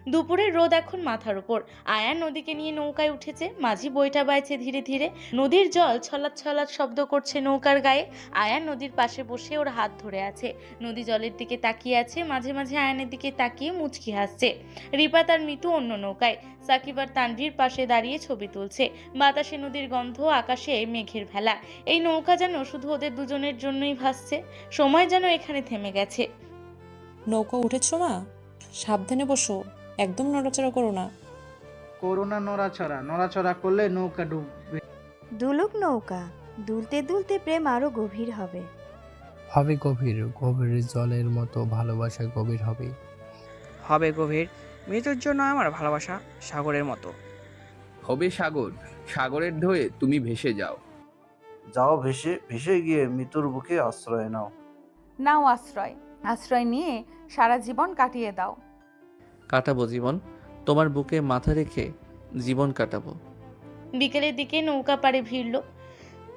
দুপুরের রোদ এখন মাথার উপর। আয়ান নদীকে নিয়ে নৌকায় উঠেছে। মাঝি বইটা বাইছে ধীরে ধীরে। নদীর জল ছলাৎ ছলাৎ শব্দ করছে নৌকার গায়ে। আয়ান নদীর পাশে বসে ওর হাত ধরে আছে। নদী জলের দিকে তাকিয়ে আছে। মাঝে মাঝে আয়ানের দিকে তাকিয়ে মুচকি হাসছে। রিপাত আর মিতু অন্য নৌকায়। সাকিব আর তানভীর পাশে দাঁড়িয়ে ছবি তুলছে। বাতাসে নদীর গন্ধ, আকাশে মেঘের ভেলা। এই নৌকা যেন শুধু ওদের দুজনের জন্যই ভাসছে। সময় যেন এখানে থেমে গেছে। নৌকা উঠেছো মা? সাবধানে বসো, একদম নড়াচড়া করো না। করোনা নড়াচড়া, নড়াচড়া করলে নৌকা ডুববে। দুলুক নৌকা, দুলতে দুলতে প্রেম আরো গভীর হবে। হবে গভীর, গভীর জলের মতো ভালোবাসা গভীর হবে। হবে গভীর, মৃত্যুর জন্য আমার ভালোবাসা সাগরের মতো। হবে সাগর, সাগরের ঢেউয়ে তুমি ভেসে যাও। যাও ভেসে, ভেসে গিয়ে মৃত্যুর বুকে আশ্রয় নাও। নাও আশ্রয়, আশ্রয় নিয়ে সারা জীবন কাটিয়ে দাও। কাটাবো জীবন, তোমার বুকে মাথা রেখে জীবন কাটাবো। বিকেলের দিকে নৌকা পাড়ে ভিড়ল।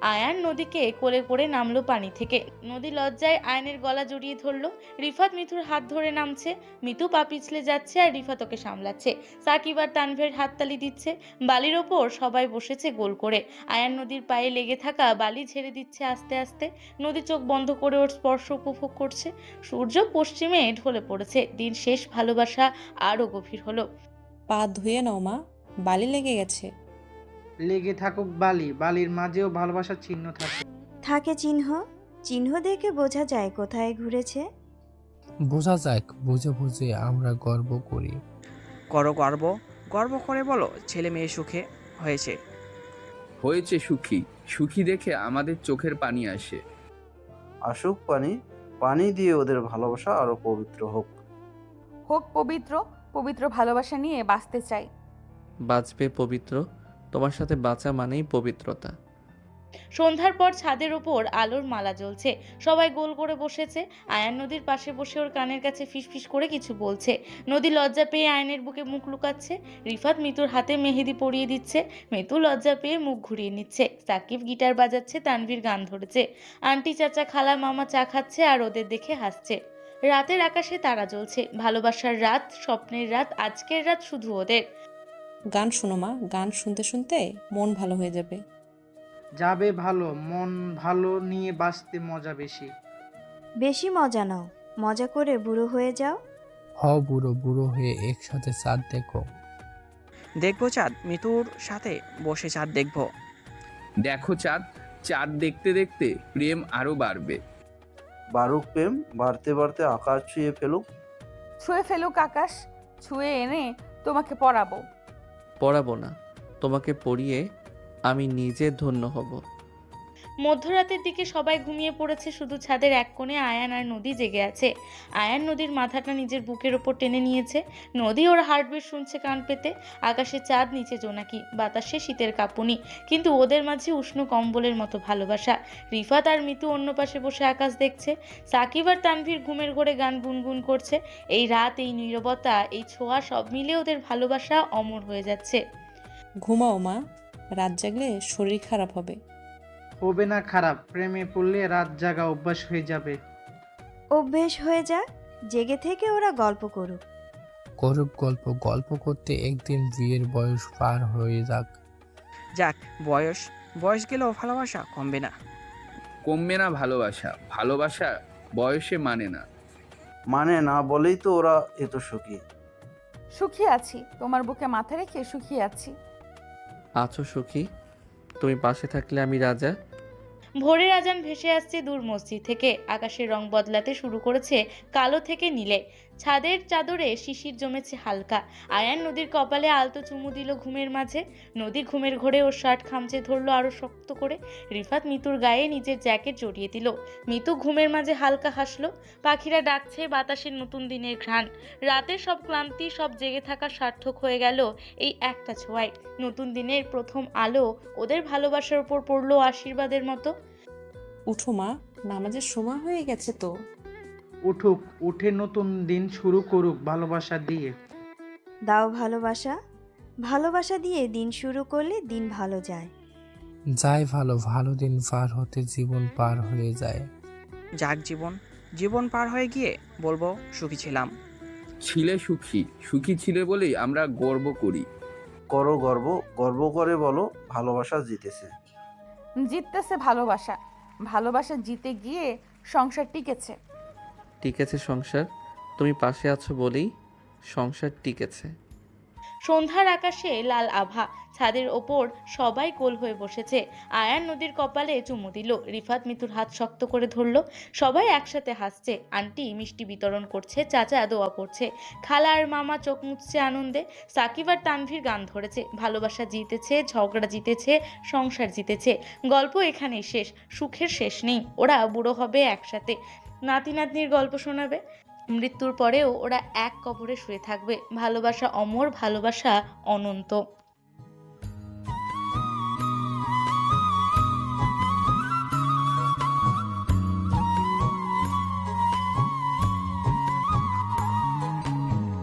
আয়ান নদীকে কোলে করে নামলো পানি থেকে। নদী লজ্জায় আয়নের গলা জড়িয়ে ধরলো। রিফাত মিতুর হাত ধরে নামছে। মিতু পা পিছলে যাচ্ছে আর রিফাত ওকে সামলাচ্ছে। সাকিব আর তানভীর হাততালি দিচ্ছে। বালির ওপর সবাই বসেছে গোল করে। আয়ান নদীর পায়ে লেগে থাকা বালি ঝেড়ে দিচ্ছে আস্তে আস্তে। নদী চোখ বন্ধ করে ওর স্পর্শ উপভোগ করছে। সূর্য পশ্চিমে ঢলে পড়েছে। দিন শেষ, ভালোবাসা আরো গভীর হলো। পা ধুয়ে নাও মা, বালি লেগে গেছে। লেগে থাকুক বালি, বালির মাঝেও ভালোবাসার চিহ্ন থাকে। থাকে চিহ্ন, চিহ্ন দেখে বোঝা যায় কোথায় ঘুরেছে। বোঝা যাক, বুঝে বুঝে আমরা গর্ব করি। করো গর্ব, গর্ব করে বলো ছেলে মেয়ে সুখে হয়েছে। হয়েছে সুখী, সুখী দেখে আমাদের চোখের পানি আসে। আসুক পানি, পানি দিয়ে ওদের ভালোবাসা আরো পবিত্র হোক। হোক পবিত্র, পবিত্র ভালোবাসা নিয়ে বাঁচতে চাই। বাঁচবে পবিত্র, তোমার সাথে বাঁচা মানেই পবিত্রতা। সন্ধ্যার পর ছাদের ওপর আলোর মালা জ্বলছে, সবাই গোল করে বসেছে। আয়ান নদীর পাশে বসে ওর কানের কাছে ফিসফিস করে কিছু বলছে। নদী লজ্জা পেয়ে আয়নের বুকে মুখ লুকাচ্ছে। রিফাত মিতুর হাতে মেহেদি পরিয়ে দিচ্ছে। মিতু লজ্জা পেয়ে মুখ ঘুরিয়ে নিচ্ছে। সাকিব গিটার বাজাচ্ছে, তানভীর গান ধরেছে। আন্টি চাচা খালা মামা চা খাচ্ছে আর ওদের দেখে হাসছে। রাতের আকাশে তারা জ্বলছে। ভালোবাসার রাত, স্বপ্নের রাত, আজকের রাত শুধু ওদের। গান শোনো মা, গান শুনতে শুনতে মন ভালো হয়ে যাবে। যাবে ভালো, মন ভালো নিয়ে বাঁচতে মজা বেশি। বেশি মজা নাও, মজা করে বুড়ো হয়ে যাও। বুড়ো বুড়ো হয়ে একসাথে চাঁদ দেখো। দেখবো চাঁদ, মিতুর সাথে বসে চাঁদ দেখবো। দেখো চাঁদ, চাঁদ দেখতে দেখতে প্রেম আরো বাড়বে। বারুক প্রেম, বাড়তে বাড়তে আকাশ ছুঁয়ে ফেলুক। ছুঁয়ে ফেলুক আকাশ, ছুঁয়ে এনে তোমাকে পরাবো। পড়াবো না, তোমাকে পড়িয়ে আমি নিজে ধন্য হব। মধ্যরাতের দিকে সবাই ঘুমিয়ে পড়েছে, শুধু ছাদের এক কোণে আয়ান আর নদী জেগে আছে। আয়ান নদীর মাথাটা নিজের বুকের ওপর টেনে নিয়েছে। নদী ওর হার্টবিট শুনছে কান পেতে। আকাশে চাঁদ, নিচে জোনাকি, বাতাসে শীতের কাঁপুনি, কিন্তু ওদের মাঝে উষ্ণ কম্বলের মতো ভালোবাসা। রিফাত আর মিতু অন্য পাশে বসে আকাশ দেখছে। সাকিব আর তানভীর ঘুমের ঘোরে গান গুনগুন করছে। এই রাত, এই নীরবতা, এই ছোঁয়া, সব মিলে ওদের ভালোবাসা অমর হয়ে যাচ্ছে। ঘুমাও মা, রাত জাগলে শরীর খারাপ হবে। হবে না খারাপ, প্রেমে পড়লে রাত জাগা অভ্যাস হয়ে যাবে। অভ্যেস হয়ে যাক, জেগে থেকে ওরা গল্প করুক। করুক গল্প, গল্প করতে একদিন বিয়ের বয়স পার হয়ে যাক। যাক, বয়স বয়স গেলেও ভালোবাসা কমবে না। কমবে না ভালোবাসা, ভালোবাসা বয়সে মানে না। মানে না বলেই তো ওরা এত সুখী। সুখী আছি, তোমার বুকে মাথা রেখে সুখী আছি। আছো সুখী, তুমি পাশে থাকলে আমি রাজা। ভোরের আজান ভেসে আসছে দূর মসজিদ থেকে। আকাশের রং বদলাতে শুরু করেছে কালো থেকে নীলে। ছাদের চাদরে শিশির জমেছে হালকা। আয়ান নদীর কপালে আলতো চুমু দিল ঘুমের মাঝে। নদী ঘুমের ঘোরে ওর শার্ট খামচে ধরলো আরো শক্ত করে। রিফাত মিতুর গায়ে নিজের জ্যাকেট জড়িয়ে দিল। মিতু ঘুমের মাঝে হালকা হাসলো। পাখিরা ডাকছে, বাতাসের নতুন দিনের ঘ্রাণ। রাতের সব ক্লান্তি, সব জেগে থাকা সার্থক হয়ে গেল এই একটা ছোঁয়ায়। নতুন দিনের প্রথম আলো ওদের ভালোবাসার উপর পড়লো আশীর্বাদের মতো। উঠো মা, নামাজের সময় হয়ে গেছে তো। উঠুক, উঠে নতুন দিন শুরু করুক ভালোবাসা দিয়ে। দাও ভালোবাসা, ভালোবাসা দিয়ে দিন শুরু করলে দিন ভালো যায়। যাই ভালো, ভালো দিন পার হতে জীবন পার হয়ে যায়। যাক জীবন, জীবন পার হয়ে গিয়ে বলবো সুখী ছিলাম। ছিলে সুখী, সুখী ছিলে বলেই আমরা গর্ব করি। করো গর্ব, গর্ব করে বলো ভালোবাসা জিতেছে। জিততেছে ভালোবাসা, ভালোবাসা জিতে গিয়ে সংসার টিকেছে। টিকেছে সংসার, তুমি পাশে আছো বলেই সংসার টিকেছে। সন্ধ্যার আকাশে লাল আভা, ছাদের ওপর সবাই কোল হয়ে বসেছে। আয়ান নদীর কপালে চুমু দিল। রিফাত মিতুর হাত শক্ত করে ধরলো। সবাই একসাথে হাসছে। আন্টি মিষ্টি বিতরণ করছে, চাচা দোয়া পড়ছে, খালা আর মামা চোখ মুছছে আনন্দে। সাকিব আর তানভীর গান ধরেছে। ভালোবাসা জিতেছে, ঝগড়া জিতেছে, সংসার জিতেছে। গল্প এখানেই শেষ, সুখের শেষ নেই। ওরা বুড়ো হবে একসাথে, নাতি নাতনির গল্প শোনাবে। মৃত্যুর পরেও ওরা এক কবরে শুয়ে থাকবে। ভালোবাসা অমর, ভালোবাসা অনন্ত।